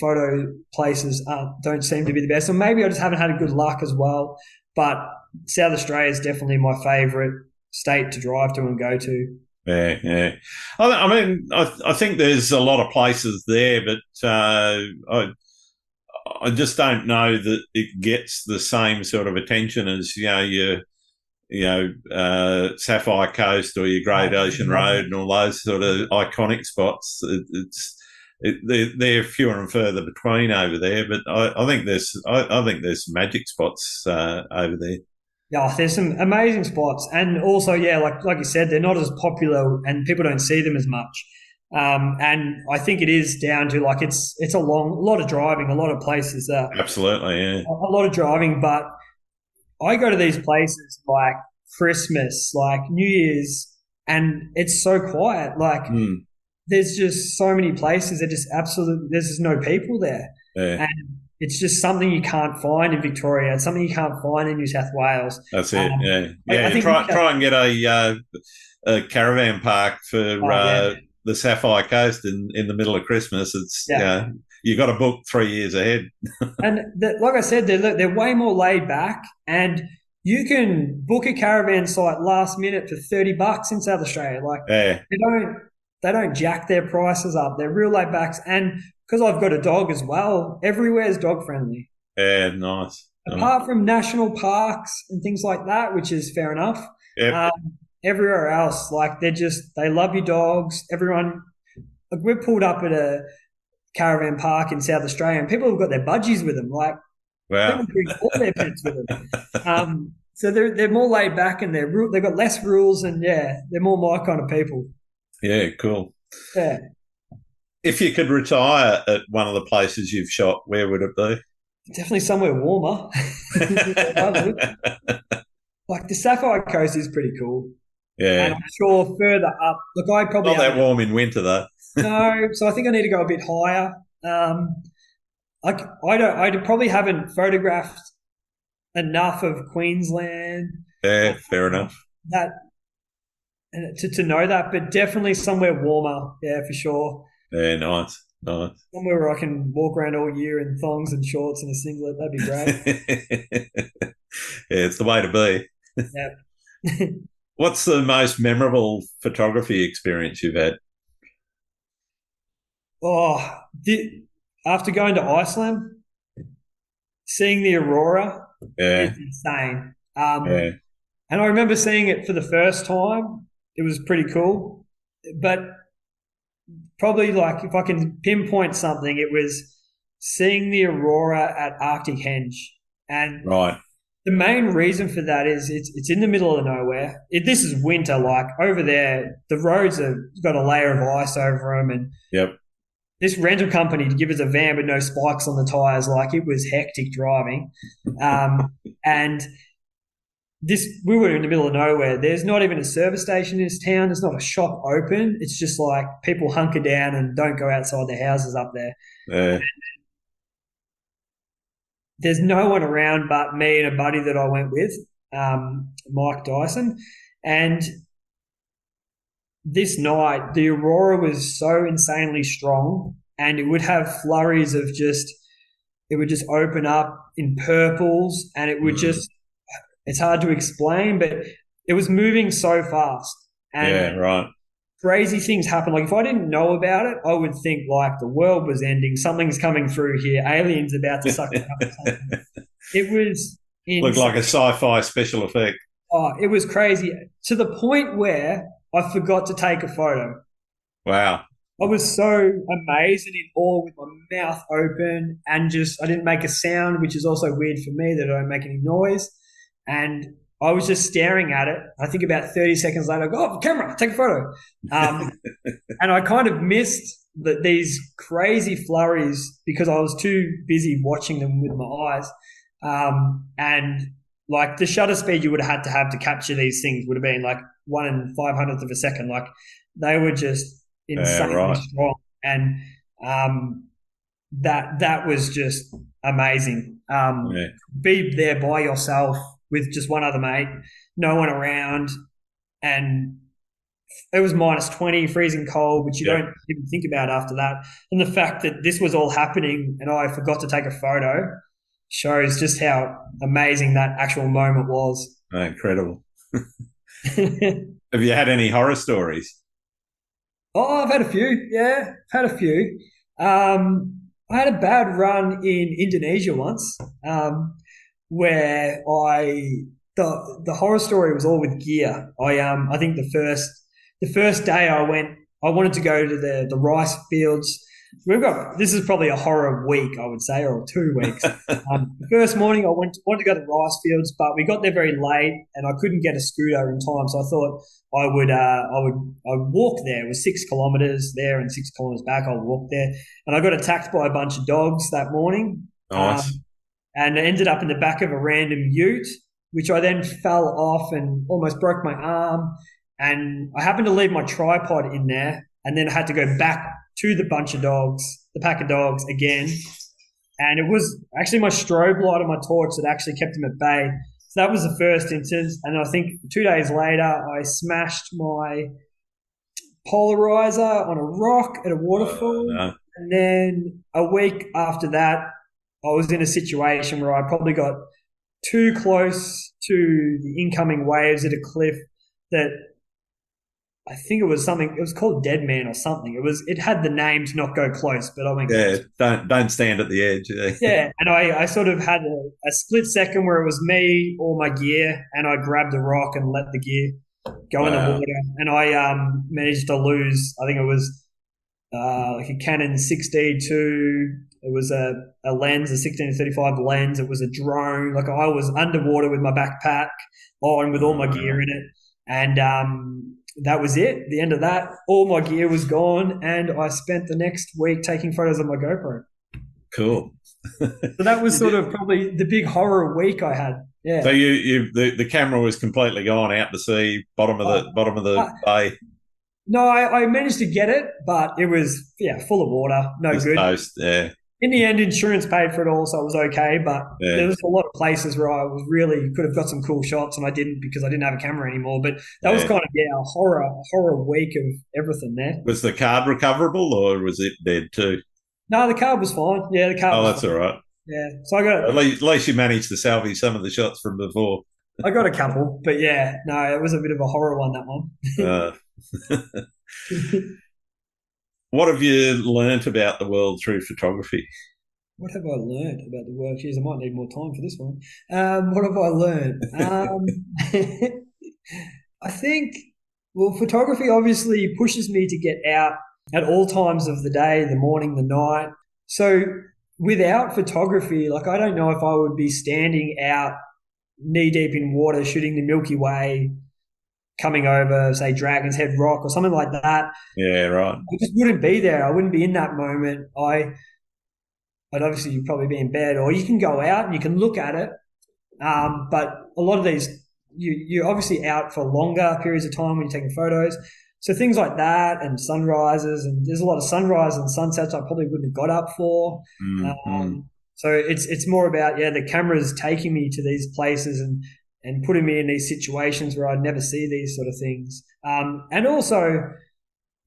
photo places don't seem to be the best, or maybe I just haven't had a good luck as well. But South Australia is definitely my favourite state to drive to and go to. Yeah. I mean, I think there's a lot of places there, but I just don't know that it gets the same sort of attention as Sapphire Coast or your Great Ocean Road and all those sort of iconic spots. They're fewer and further between over there, but I think there's some magic spots over there. Yeah, there's some amazing spots, and also, like you said, they're not as popular, and people don't see them as much. And I think it is down to it's a lot of driving, a lot of places. Absolutely, yeah. A lot of driving, but I go to these places like Christmas, like New Year's, and it's so quiet. There's just so many places that there's just no people there. Yeah. And it's just something you can't find in Victoria. It's something you can't find in New South Wales. That's it. I think try and get a caravan park for the Sapphire Coast in the middle of Christmas. It's you got to book 3 years ahead. And like I said, they're way more laid back, and you can book a caravan site last minute for $30 in South Australia. They don't jack their prices up. They're real laid backs, and because I've got a dog as well, everywhere's dog friendly. Yeah, nice. Apart from national parks and things like that, which is fair enough. Yep. Everywhere else, they love your dogs. Everyone, we're pulled up at a caravan park in South Australia, and people have got their budgies with them. Wow. People bring all their pets with them. So they're more laid back, and they've got less rules, and they're more my kind of people. Yeah, cool. Yeah. If you could retire at one of the places you've shot, where would it be? Definitely somewhere warmer. Like the Sapphire Coast is pretty cool. Yeah. And I'm sure further up, I probably not that warm in winter though. No, so I think I need to go a bit higher. I probably haven't photographed enough of Queensland. Yeah, fair enough. That and to know that, but definitely somewhere warmer. Yeah, for sure. Yeah, nice. Somewhere where I can walk around all year in thongs and shorts and a singlet. That'd be great. Yeah, it's the way to be. Yeah. What's the most memorable photography experience you've had? After going to Iceland, seeing the aurora is insane. And I remember seeing it for the first time. It was pretty cool. But probably if I can pinpoint something, it was seeing the aurora at Arctic Henge. And right. The main reason for that is it's in the middle of nowhere. This is winter, over there, the roads have got a layer of ice over them. And yep. This rental company to give us a van with no spikes on the tyres, it was hectic driving. And we were in the middle of nowhere. There's not even a service station in this town. There's not a shop open. It's just like people hunker down and don't go outside their houses up there. Yeah. There's no one around but me and a buddy that I went with, Mike Dyson. And this night, the aurora was so insanely strong, and it would have flurries of it would just open up in purples, and it would it's hard to explain, but it was moving so fast. And yeah, right. crazy things happen. Like if I didn't know about it, I would think like the world was ending. Something's coming through here. Aliens about to suck it up or something. It was looked like a sci-fi special effect. Oh, it was crazy to the point where I forgot to take a photo. Wow. I was so amazed and in awe with my mouth open, and I didn't make a sound, which is also weird for me that I don't make any noise. And I was just staring at it. I think about 30 seconds later, I go, oh, camera, take a photo. And I kind of missed these crazy flurries because I was too busy watching them with my eyes. And like the shutter speed you would have had to capture these things would have been like 1/500th of a second. Like they were just insanely strong. And that was just amazing. Be there by yourself with just one other mate, no one around, and it was -20, freezing cold, which you don't even think about after that. And the fact that this was all happening and I forgot to take a photo shows just how amazing that actual moment was. Oh, incredible. Have you had any horror stories? Oh, I've had a few. Yeah, I've had a few. I had a bad run in Indonesia once. Where the horror story was all with gear. I think the first day I wanted to go to the rice fields. This is probably a horror week, I would say, or 2 weeks. The first morning I wanted to go to the rice fields, but we got there very late and I couldn't get a scooter in time, so I thought I would walk there. It was 6 kilometers there and 6 kilometers back. I would walk there, and I got attacked by a bunch of dogs that morning. Nice. And I ended up in the back of a random ute, which I then fell off and almost broke my arm. And I happened to leave my tripod in there, and then I had to go back to the pack of dogs again. And it was actually my strobe light on my torch that actually kept them at bay. So that was the first instance. And I think 2 days later, I smashed my polarizer on a rock at a waterfall. No. And then a week after that, I was in a situation where I probably got too close to the incoming waves at a cliff that I think it was called Dead Man or something. It had the name to not go close, but I went close. Don't stand at the edge. Yeah, and I sort of had a split second where it was me or my gear, and I grabbed a rock and let the gear go in the water, and I managed to lose. I think it was like a Canon 6D2. It was a lens, a 16-35 lens. It was a drone. Like I was underwater with my backpack on with all my gear in it. And that was it. The end of that, all my gear was gone. And I spent the next week taking photos on my GoPro. Cool. So that was sort of probably the big horror week I had. Yeah. So the camera was completely gone out to sea, bottom of the bay. No, I managed to get it, but it was full of water. No good. Toast, yeah. In the end, insurance paid for it all, so it was okay. But there was a lot of places where I was really could have got some cool shots, and I didn't because I didn't have a camera anymore. But that was kind of a horror week of everything there. Was the card recoverable, or was it dead too? No, the card was fine. Yeah, the card. Oh, that's fine. All right. Yeah, so I got at least you managed to salvage some of the shots from before. I got a couple, but no, it was a bit of a horror one, that one. What have you learnt about the world through photography? What have I learnt about the world? Jeez, I might need more time for this one. What have I learnt? I think, photography obviously pushes me to get out at all times of the day, the morning, the night. So without photography, like I don't know if I would be standing out knee deep in water shooting the Milky Way, coming over, say, Dragon's Head Rock or something like that. Yeah, right. I just wouldn't be there. I wouldn't be in that moment. I'd obviously probably be in bed, or you can go out and you can look at it. But a lot of these you're obviously out for longer periods of time when you're taking photos. So things like that and sunrises, and there's a lot of sunrise and sunsets I probably wouldn't have got up for. Mm-hmm. So it's more about the cameras taking me to these places and putting me in these situations where I'd never see these sort of things. And also,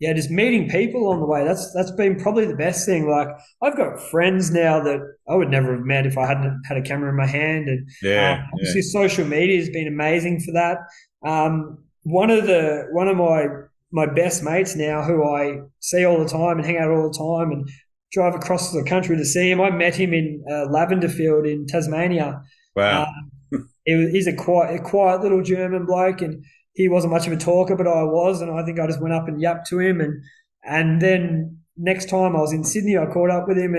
just meeting people on the way. That's been probably the best thing. Like I've got friends now that I would never have met if I hadn't had a camera in my hand. And obviously, social media has been amazing for that. One of my best mates now, who I see all the time and hang out all the time and drive across the country to see him. I met him in Lavender Field in Tasmania. Wow. He's a quiet little German bloke, and he wasn't much of a talker, but I was, and I think I just went up and yapped to him, and then next time I was in Sydney, I caught up with him,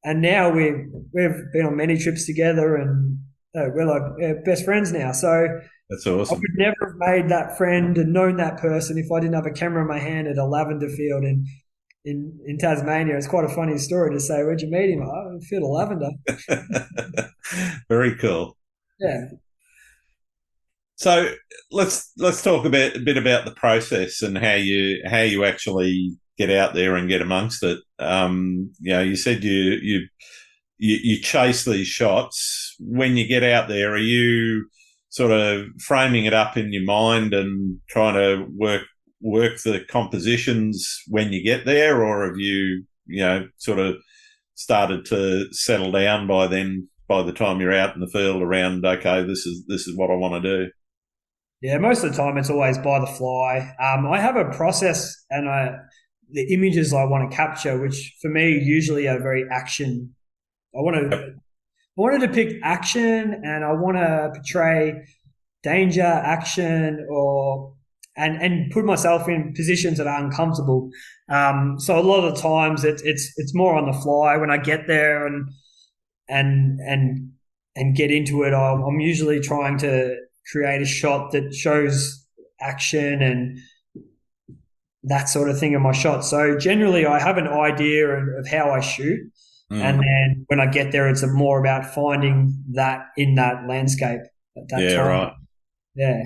and now we've been on many trips together, and we're like best friends now. So that's awesome. I would never have made that friend and known that person if I didn't have a camera in my hand at a lavender field in Tasmania. It's quite a funny story to say, where'd you meet him? Oh, a field of lavender. Very cool. Yeah. So let's talk a bit about the process and how you actually get out there and get amongst it. You said you chase these shots. When you get out there, are you sort of framing it up in your mind and trying to work the compositions when you get there, or have you sort of started to settle down by the time you're out in the field around, okay, this is what I want to do? Yeah, most of the time it's always by the fly. I have a process and the images I want to capture, which for me usually are very action. I want to depict action, and I want to portray danger, action, and put myself in positions that are uncomfortable. So a lot of the times it's more on the fly when I get there and get into it. I'm usually trying to create a shot that shows action and that sort of thing in my shot. So generally I have an idea of how I shoot. And then when I get there, it's more about finding that in that landscape at that time. Right. Yeah.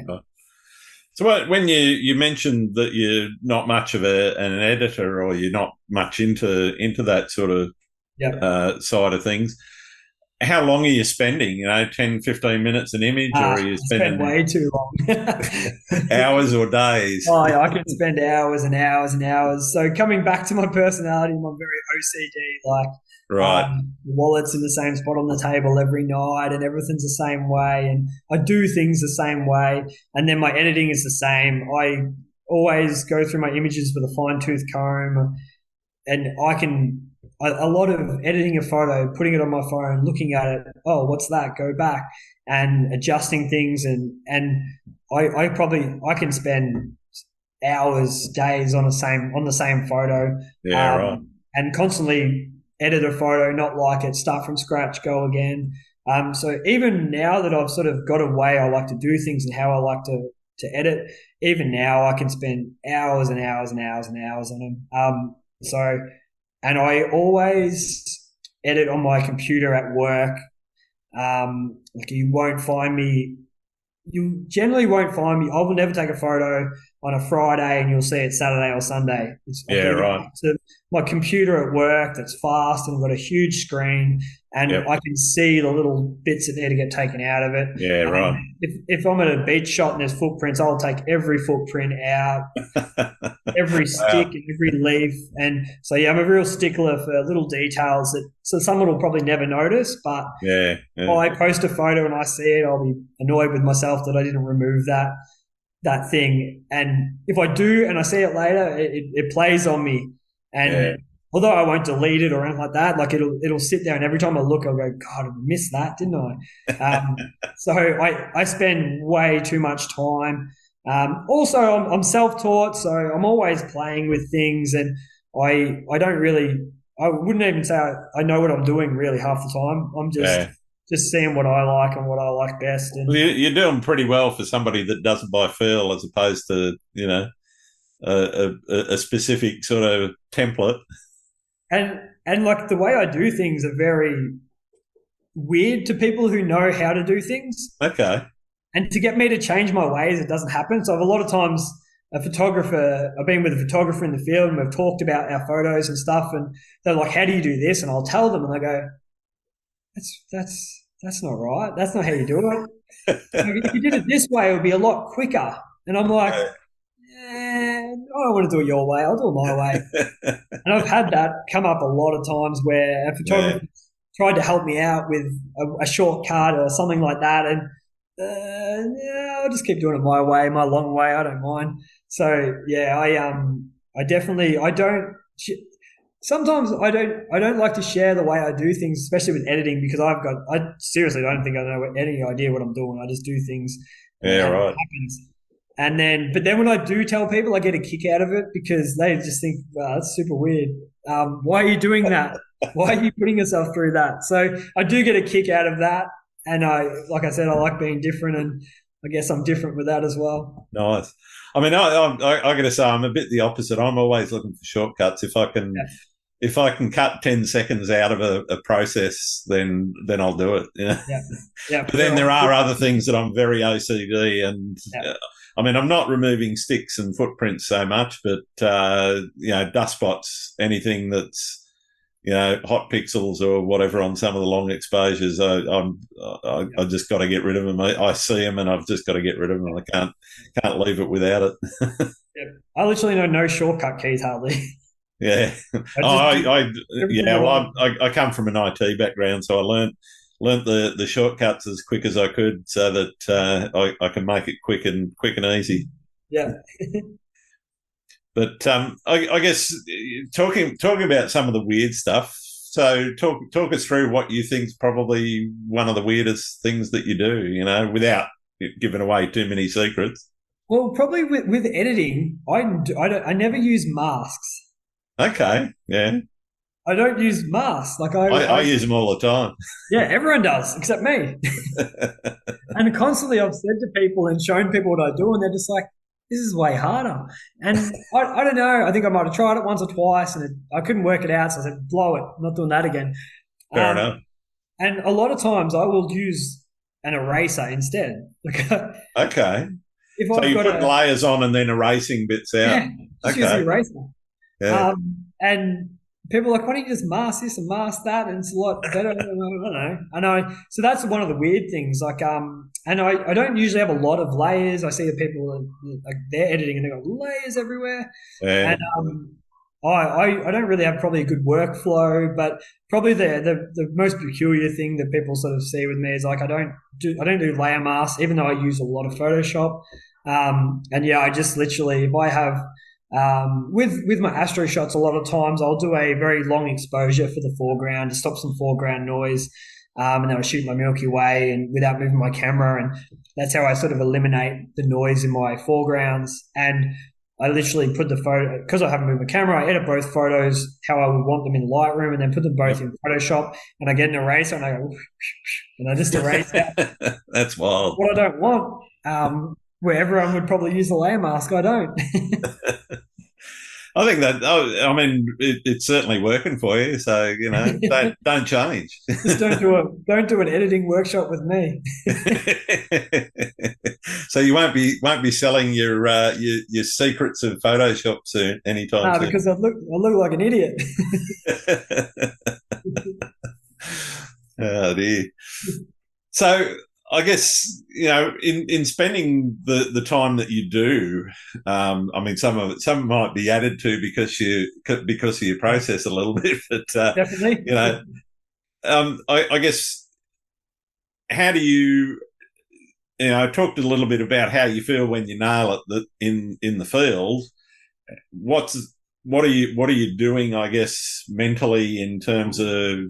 So when you mentioned that you're not much of an editor, or you're not much into that sort of side of things, how long are you spending? 10, 15 minutes an image, or are you spending way too long? hours or days? Oh, yeah, I can spend hours and hours and hours. So coming back to my personality, I'm very OCD. Like, right, the wallet's in the same spot on the table every night, and everything's the same way, and I do things the same way, and then my editing is the same. I always go through my images with a fine-tooth comb, and a lot of editing a photo, putting it on my phone, looking at it, oh, what's that? Go back and adjusting things, and I can spend hours, days on the same photo. Right. And constantly edit a photo, not like it, start from scratch, go again. So even now that I've sort of got a way I like to do things and how I like to edit, even now I can spend hours and hours and hours and hours on them. And I always edit on my computer at work. Like you generally won't find me. I will never take a photo on a Friday and you'll see it Saturday or Sunday. Right. My computer at work that's fast and got a huge screen, and I can see the little bits that need to get taken out of it. Yeah, right. If I'm at a beach shot and there's footprints, I'll take every footprint out, every stick and every leaf. And so, I'm a real stickler for little details so someone will probably never notice, but I post a photo and I see it, I'll be annoyed with myself that I didn't remove that thing. And if I do and I see it later, it plays on me. And although I won't delete it or anything like that, like it'll sit there, and every time I look, I'll go, God, I missed that, didn't I? So I spend way too much time. Also, I'm self-taught, so I'm always playing with things, and I wouldn't even say I know what I'm doing really half the time. I'm just seeing what I like and what I like best. And well, you're doing pretty well for somebody that doesn't buy feel, as opposed to a specific sort of template. And like the way I do things are very weird to people who know how to do things. Okay. And to get me to change my ways, it doesn't happen. So a lot of times I've been with a photographer in the field and we've talked about our photos and stuff. And they're like, how do you do this? And I'll tell them and they go, that's not right. That's not how you do it. If you did it this way, it would be a lot quicker. And I'm like, I don't want to do it your way. I'll do it my way. And I've had that come up a lot of times where a photographer tried to help me out with a shortcut or something like that. And I'll just keep doing it my way, my long way. I don't mind. So yeah, I definitely, sometimes I don't like to share the way I do things, especially with editing, because I seriously don't think I know any idea what I'm doing. I just do things. Yeah, right. It happens. But then when I do tell people, I get a kick out of it because they just think, wow, that's super weird. Why are you doing that? Why are you putting yourself through that? So I do get a kick out of that. And like I said, I like being different, and I guess I'm different with that as well. Nice. I mean, I got to say, I'm a bit the opposite. I'm always looking for shortcuts. If I can cut 10 seconds out of a process, then I'll do it. You know? Yeah. But then there are other things that I'm very OCD, and I mean, I'm not removing sticks and footprints so much, but dust spots, anything that's hot pixels or whatever on some of the long exposures, I just got to get rid of them. I see them and I've just got to get rid of them. I can't leave it without it. I literally know no shortcut keys hardly. Yeah. I come from an IT background, so I learnt the shortcuts as quick as I could, so that I can make it quick and easy. Yeah. But I guess talking about some of the weird stuff. So talk us through what you think is probably one of the weirdest things that you do, without giving away too many secrets. Well, probably with editing, I never use masks. Okay, yeah. I don't use masks. Like I use them all the time. Yeah, everyone does except me. And constantly I've said to people and shown people what I do, and they're just like, this is way harder. And I don't know. I think I might have tried it once or twice and I couldn't work it out. So I said, blow it. I'm not doing that again. Fair enough. And a lot of times I will use an eraser instead. Okay. So you put layers on and then erasing bits out. Yeah, just use the eraser. Yeah. And people are like, why don't you just mask this and mask that? And it's a lot better. I don't know. I know. So that's one of the weird things. And I don't usually have a lot of layers. I see the people like they're editing and they've got layers everywhere. Yeah. And I don't really have probably a good workflow, but probably the most peculiar thing that people sort of see with me is like I don't do layer masks, even though I use a lot of Photoshop. I just literally, if I have with my astro shots, a lot of times I'll do a very long exposure for the foreground to stop some foreground noise. And then I shoot my Milky Way and without moving my camera, and that's how I sort of eliminate the noise in my foregrounds. And I literally put the photo, because I haven't moved my camera, I edit both photos how I would want them in Lightroom, and then put them both in Photoshop, and I get an eraser and I go, and I just erase out. That's wild. What I don't want, where everyone would probably use a layer mask, I don't. I think that. I mean, it's certainly working for you. So don't change. Just don't do an editing workshop with me. So you won't be selling your secrets of Photoshop soon anytime soon. Because I look like an idiot. Oh dear. So I guess, in spending the time that you do, I mean, some might be added to because of your process a little bit, but definitely, I guess, how do you, I talked a little bit about how you feel when you nail it in the field. What are you doing, I guess, mentally in terms of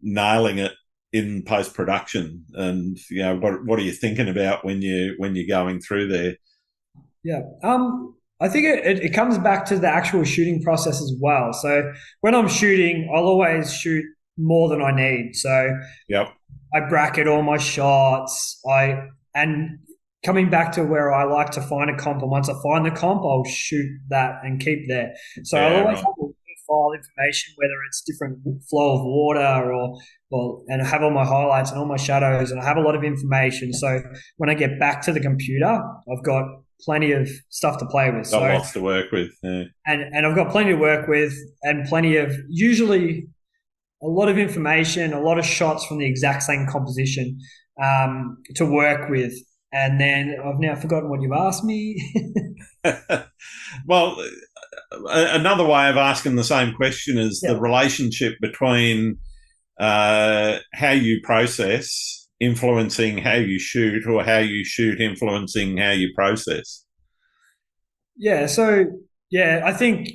nailing it in post-production, and what are you thinking about when you're going through there? Yeah, I think it comes back to the actual shooting process as well. So when I'm shooting, I'll always shoot more than I need. So yep, I bracket all my shots. And coming back to where I like to find a comp, and once I find the comp, I'll shoot that and keep there. So I'll always have a file information, whether it's different flow of water and I have all my highlights and all my shadows, and I have a lot of information. So when I get back to the computer, I've got plenty of stuff to play with. Got lots to work with. Yeah. And I've got plenty to work with, and plenty of, usually a lot of information, a lot of shots from the exact same composition to work with. And then I've now forgotten what you've asked me. Well, another way of asking the same question is Yeah. the relationship between how you process influencing how you shoot, or how you shoot influencing how you process. Yeah. So yeah, I think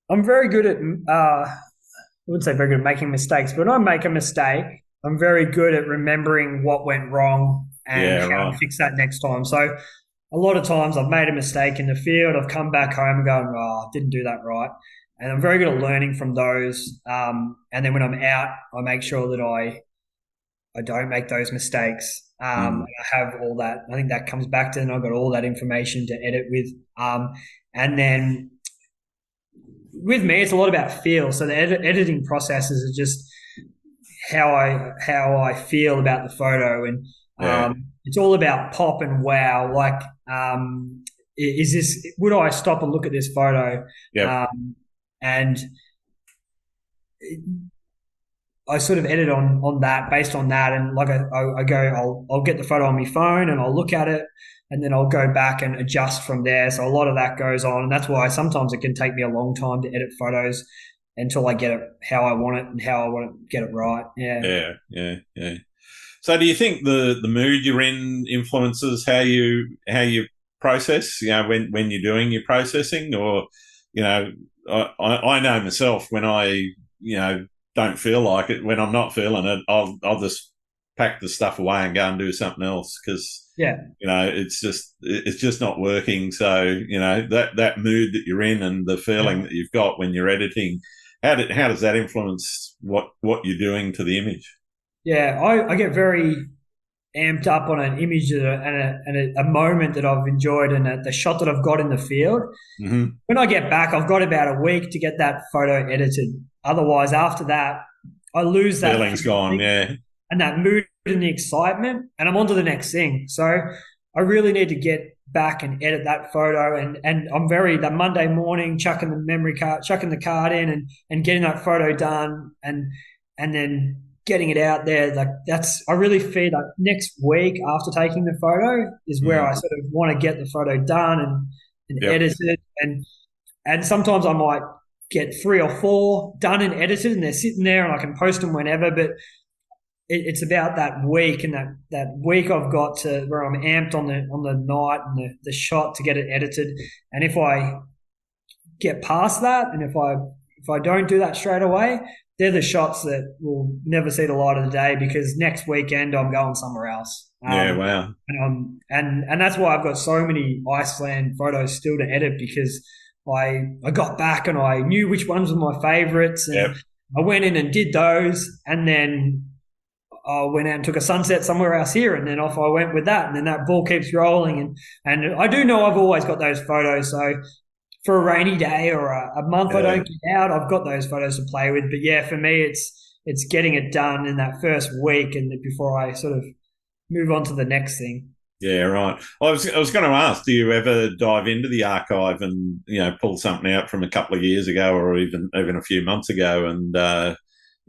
I'm very good at I wouldn't say very good at making mistakes, but when I make a mistake, I'm very good at remembering what went wrong and how to fix that next time. So a lot of times I've made a mistake in the field, I've come back home and gone, I didn't do that right. And I'm very good at learning from those. And then when I'm out, I make sure that I don't make those mistakes. I have all that. I think that comes back to, and I've got all that information to edit with. And then with me, it's a lot about feel. So the editing processes are just how I feel about the photo, and it's all about pop and wow. Like, is this? Would I stop and look at this photo? Yeah. And I sort of edit on that, based on that, and like I'll get the photo on my phone and I'll look at it, and then I'll go back and adjust from there. So a lot of that goes on, and that's why sometimes it can take me a long time to edit photos until I get it how I want it and how I want to get it right. Yeah. So do you think the mood you're in influences how you process? When you're doing your processing, or I know myself when I don't feel like it, when I'm not feeling it, I'll just pack the stuff away and go and do something else, because it's just not working. So that mood that you're in and the feeling that you've got when you're editing, how does that influence what you're doing to the image? Yeah, I get very amped up on an image and a moment that I've enjoyed, and the shot that I've got in the field. Mm-hmm. When I get back, I've got about a week to get that photo edited. Otherwise, after that, I lose that feeling's gone, and that mood and the excitement, and I'm on to the next thing. So I really need to get back and edit that photo, and I'm that Monday morning chucking the card in and getting that photo done, and then getting it out there. Like, I really feel like next week after taking the photo is where I sort of want to get the photo done and edited, and sometimes I might get 3 or 4 done and edited, and they're sitting there and I can post them whenever. But it's about that week, and that week I've got to where I'm amped on the night and the shot to get it edited. And if I get past that, and if I don't do that straight away, they're the shots that will never see the light of the day, because next weekend I'm going somewhere else. Wow. And that's why I've got so many Iceland photos still to edit, because I got back and I knew which ones were my favorites, and I went in and did those, and then I went out and took a sunset somewhere else here, and then off I went with that, and then that ball keeps rolling, and I do know I've always got those photos. So for a rainy day or a month I don't get out, I've got those photos to play with. But for me, it's getting it done in that first week, and before I sort of move on to the next thing. Yeah, right. I was going to ask, do you ever dive into the archive and pull something out from a couple of years ago, or even a few months ago, and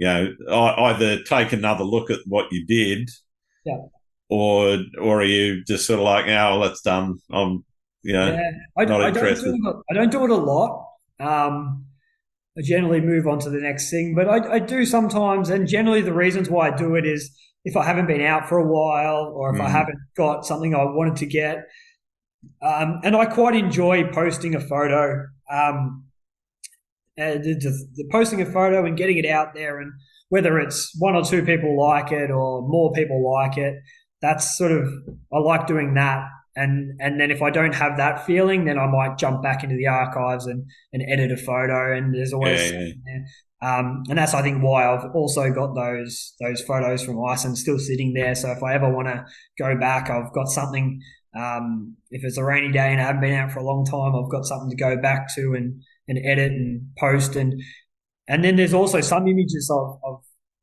either take another look at what you did, or are you just sort of like, well, that's done. I'm not interested. I don't do it a lot. I generally move on to the next thing, but I do sometimes, and generally the reasons why I do it is if I haven't been out for a while, or if I haven't got something I wanted to get. And I quite enjoy posting a photo, the posting a photo and getting it out there, and whether it's 1 or 2 people like it or more people like it, that's sort of, I like doing that. And then if I don't have that feeling, then I might jump back into the archives and edit a photo. And there's always and that's, I think, why I've also got those photos from Iceland still sitting there. So if I ever want to go back, I've got something If it's a rainy day and I haven't been out for a long time, I've got something to go back to and edit and post. And then there's also some images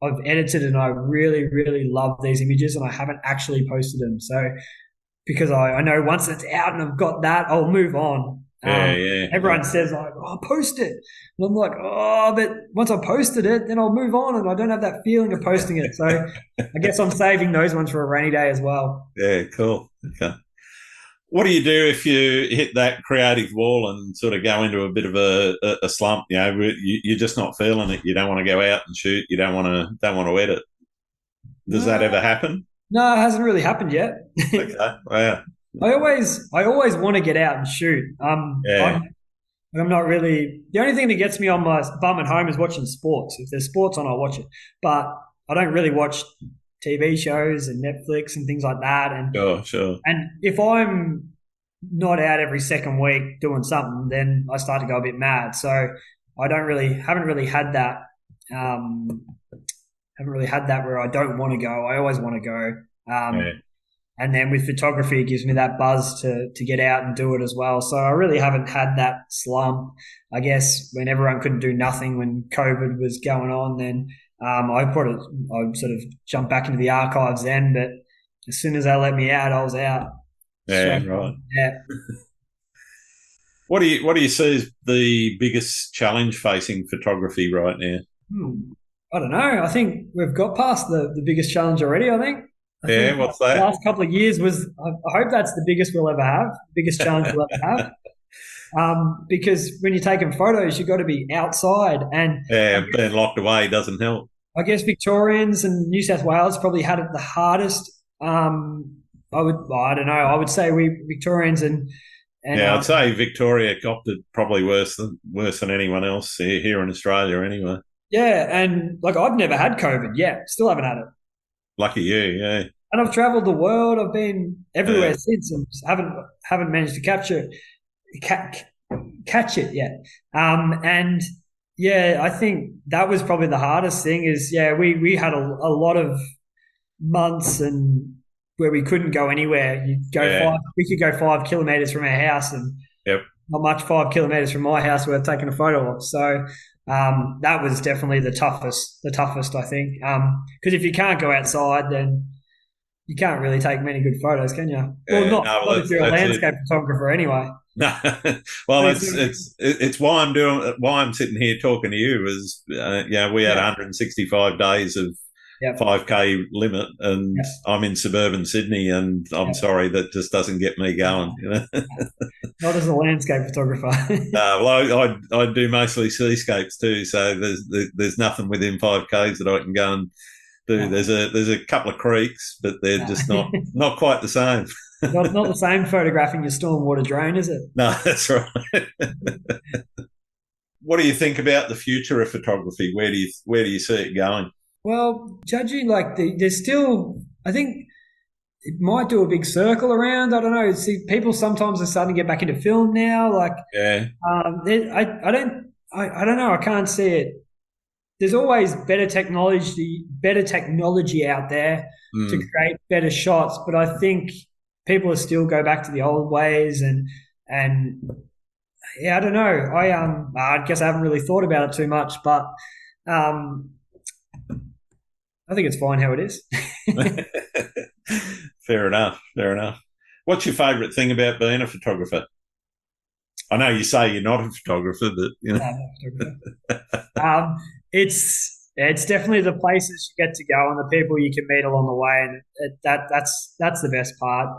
I've edited and I really, really love these images and I haven't actually posted them. So because I know once it's out and I've got that, I'll move on. Everyone says like, "Oh, post it," and I'm like, "Oh, but once I posted it, then I'll move on, and I don't have that feeling of posting it." So I guess I'm saving those ones for a rainy day as well. Yeah, cool. Okay. What do you do if you hit that creative wall and sort of go into a bit of a slump? You know, you're just not feeling it. You don't want to go out and shoot. You don't want to edit. Does that ever happen? No, it hasn't really happened yet. Okay. Wow. I always want to get out and shoot. Yeah. I'm not really. The only thing that gets me on my bum at home is watching sports. If there's sports on, I'll watch it. But I don't really watch TV shows and Netflix and things like that. And Sure. and if I'm not out every second week doing something, then I start to go a bit mad. So I haven't really had that. Haven't really had that where I don't want to go. I always want to go. Yeah. And then with photography, it gives me that buzz to get out and do it as well. So I really haven't had that slump. I guess when everyone couldn't do nothing, when COVID was going on, then I sort of jumped back into the archives then. But as soon as they let me out, I was out. Yeah, So, right. yeah. What do you see as the biggest challenge facing photography right now? I don't know. I think we've got past the biggest challenge already. I think What's that? the last couple of years was. I hope that's the biggest we'll ever have. Biggest challenge we'll ever have. Because when you're taking photos, you've got to be outside, and being locked away doesn't help. I guess Victorians and New South Wales probably had it the hardest. I don't know. I would say we Victorians and I'd say Victoria copped it probably worse than anyone else here in Australia anyway. Yeah, and like I've never had COVID yet. Still haven't had it. Lucky you, yeah. And I've travelled the world. I've been everywhere since, and haven't managed to catch it yet. And yeah, I think that was probably the hardest thing. Is we had a lot of months and where we couldn't go anywhere. We could go 5 kilometres from our house, and not much 5 kilometres from my house worth taking a photo of. So that was definitely the toughest, I think. Because if you can't go outside, then you can't really take many good photos, can you? Not if you're a landscape photographer, anyway. No, well, it's why I'm sitting here talking to you. We had 165 days of 5K limit, and I'm in suburban Sydney, and I'm sorry, that just doesn't get me going. You know? Not as a landscape photographer. Well, I do mostly seascapes too, so there's nothing within 5Ks that I can go and do. No. There's a couple of creeks, but they're just not quite the same. Not the same photographing your stormwater drain, is it? No, that's right. What do you think about the future of photography? Where do you see it going? Well, judging there's still, I think it might do a big circle around. I don't know. See, people sometimes are starting to get back into film now. I don't know. I can't see it. There's always better technology out there to create better shots, but I think people will still go back to the old ways and I don't know. I guess I haven't really thought about it too much, but I think it's fine how it is. Fair enough. What's your favourite thing about being a photographer? I know you say you're not a photographer, but you know. No, I'm not a photographer. It's definitely the places you get to go and the people you can meet along the way, and that's the best part.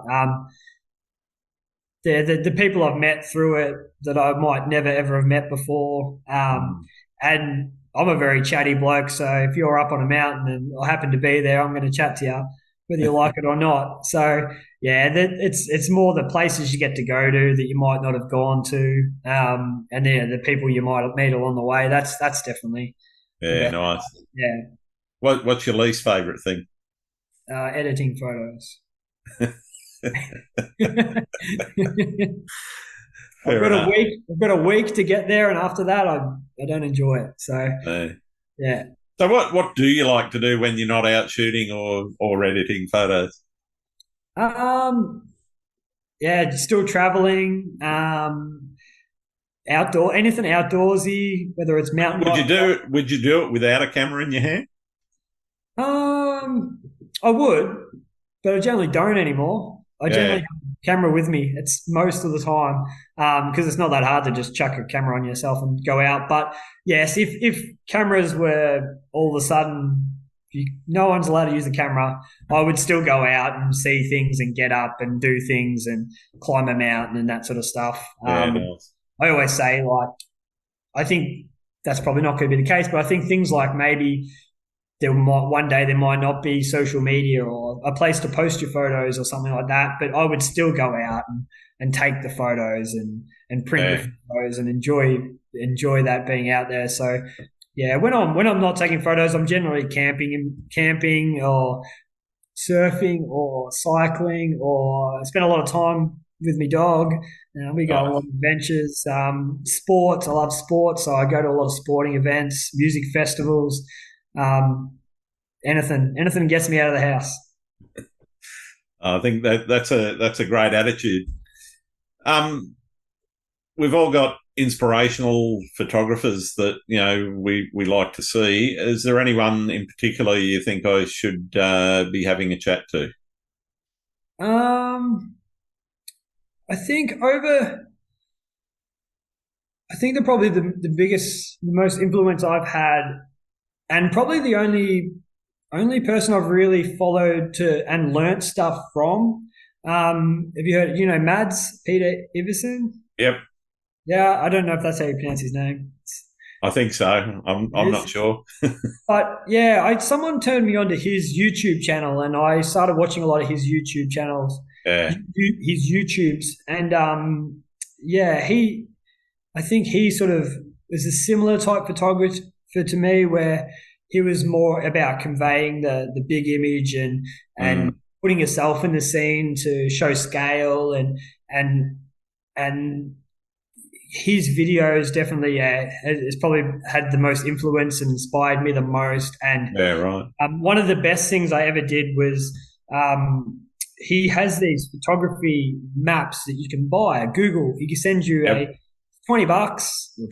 The people I've met through it that I might never ever have met before, and I'm a very chatty bloke, so if you're up on a mountain and I happen to be there, I'm going to chat to you, whether you like it or not. So yeah, it's more the places you get to go to that you might not have gone to, and the people you might meet along the way. That's definitely nice. Yeah. What's your least favourite thing? Editing photos. I've got a week to get there, and after that, I don't enjoy it. So, yeah. So, what do you like to do when you're not out shooting or editing photos? yeah, still traveling. Anything outdoorsy, whether it's mountain Would you bike. do Would you do it without a camera in your hand? Um, I would, but I generally don't anymore. I generally Yeah, have a camera with me. It's most of the time because it's not that hard to just chuck a camera on yourself and go out. But yes, if cameras were all of a sudden no one's allowed to use the camera, I would still go out and see things and get up and do things and climb a mountain and that sort of stuff. yeah, nice. I always say like I think that's probably not going to be the case, but I think things like maybe one day there might not be social media or a place to post your photos or something like that, but I would still go out and take the photos and print Yeah. the photos and enjoy that being out there. So yeah, when I'm not taking photos, I'm generally camping or surfing or cycling or I spend a lot of time with my dog. We go on a lot Nice. of adventures. Sports, I love sports, so I go to a lot of sporting events, music festivals. Um, anything gets me out of the house. I think that's a great attitude. Um, we've all got inspirational photographers that we like to see. Is there anyone in particular you think I should be having a chat to? Um, I think over. I think the biggest, the most influence I've had, and probably the only person I've really followed to and learnt stuff from. Have you heard? Mads Peter Iversen? Yep, Yeah, I don't know if that's how you pronounce his name. I think so. I'm It is. not sure. But yeah, someone turned me onto his YouTube channel, and I started watching a lot of his YouTube channels, Yeah, his YouTubes, and yeah, I think he sort of was a similar type photographer to me, where he was more about conveying the big image and mm, putting yourself in the scene to show scale and and his videos definitely has probably had the most influence and inspired me the most. And yeah, right. one of the best things I ever did was he has these photography maps that you can buy. Google, he can send you Yep, a $20 or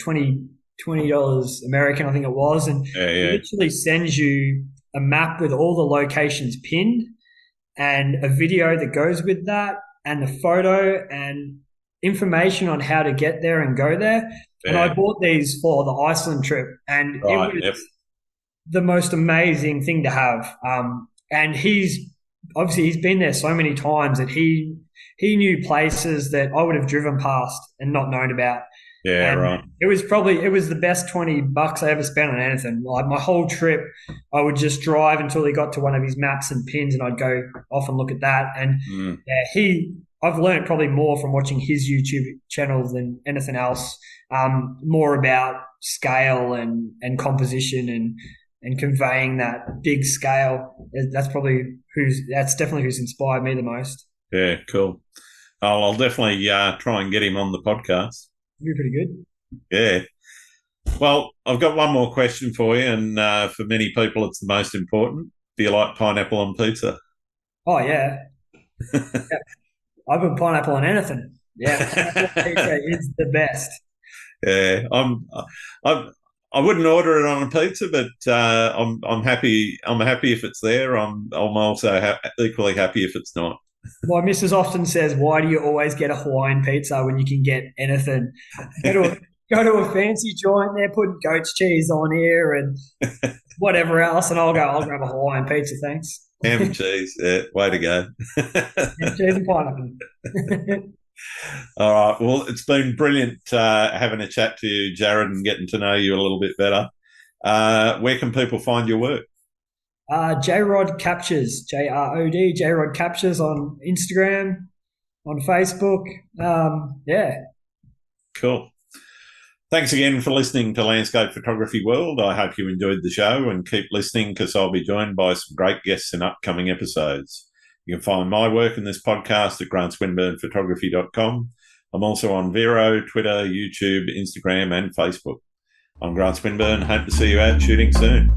$20 American, I think it was, and yeah, he yeah, literally sends you a map with all the locations pinned and a video that goes with that and the photo and information on how to get there and go there. And I yeah. bought these for the Iceland trip, and it Right. was Yep. the most amazing thing to have. And he's been there so many times that he knew places that I would have driven past and not known about. Yeah. And Right. it was the best $20 I ever spent on anything. Like my whole trip, I would just drive until he got to one of his maps and pins, and I'd go off and look at that. And Mm, yeah, I've learned probably more from watching his YouTube channel than anything else. More about scale and composition and conveying that big scale. That's definitely who's inspired me the most. yeah. Cool. I'll definitely try and get him on the podcast. You're pretty good. Yeah. Well, I've got one more question for you, and for many people, it's the most important. Do you like pineapple on pizza? Oh yeah, yeah. I put pineapple on anything. Yeah, pineapple on pizza is the best. Yeah, I I wouldn't order it on a pizza, but I'm happy. I'm happy if it's there. I'm also equally happy if it's not. My missus often says, "Why do you always get a Hawaiian pizza when you can get anything?" Go to a, go to a fancy joint, they're putting goat's cheese on here and whatever else, and I'll grab a Hawaiian pizza, thanks. Ham and cheese. Yeah, way to go. And cheese and pineapple. All right. Well, it's been brilliant having a chat to you, Jarrod, and getting to know you a little bit better. Where can people find your work? Jarrod Captures, JROD, Jarrod Captures on Instagram, on Facebook. Yeah. Cool. Thanks again for listening to Landscape Photography World. I hope you enjoyed the show and keep listening because I'll be joined by some great guests in upcoming episodes. You can find my work in this podcast at grantswinburnphotography.com. I'm also on Vero, Twitter, YouTube, Instagram, and Facebook. I'm Grant Swinburne. Hope to see you out shooting soon.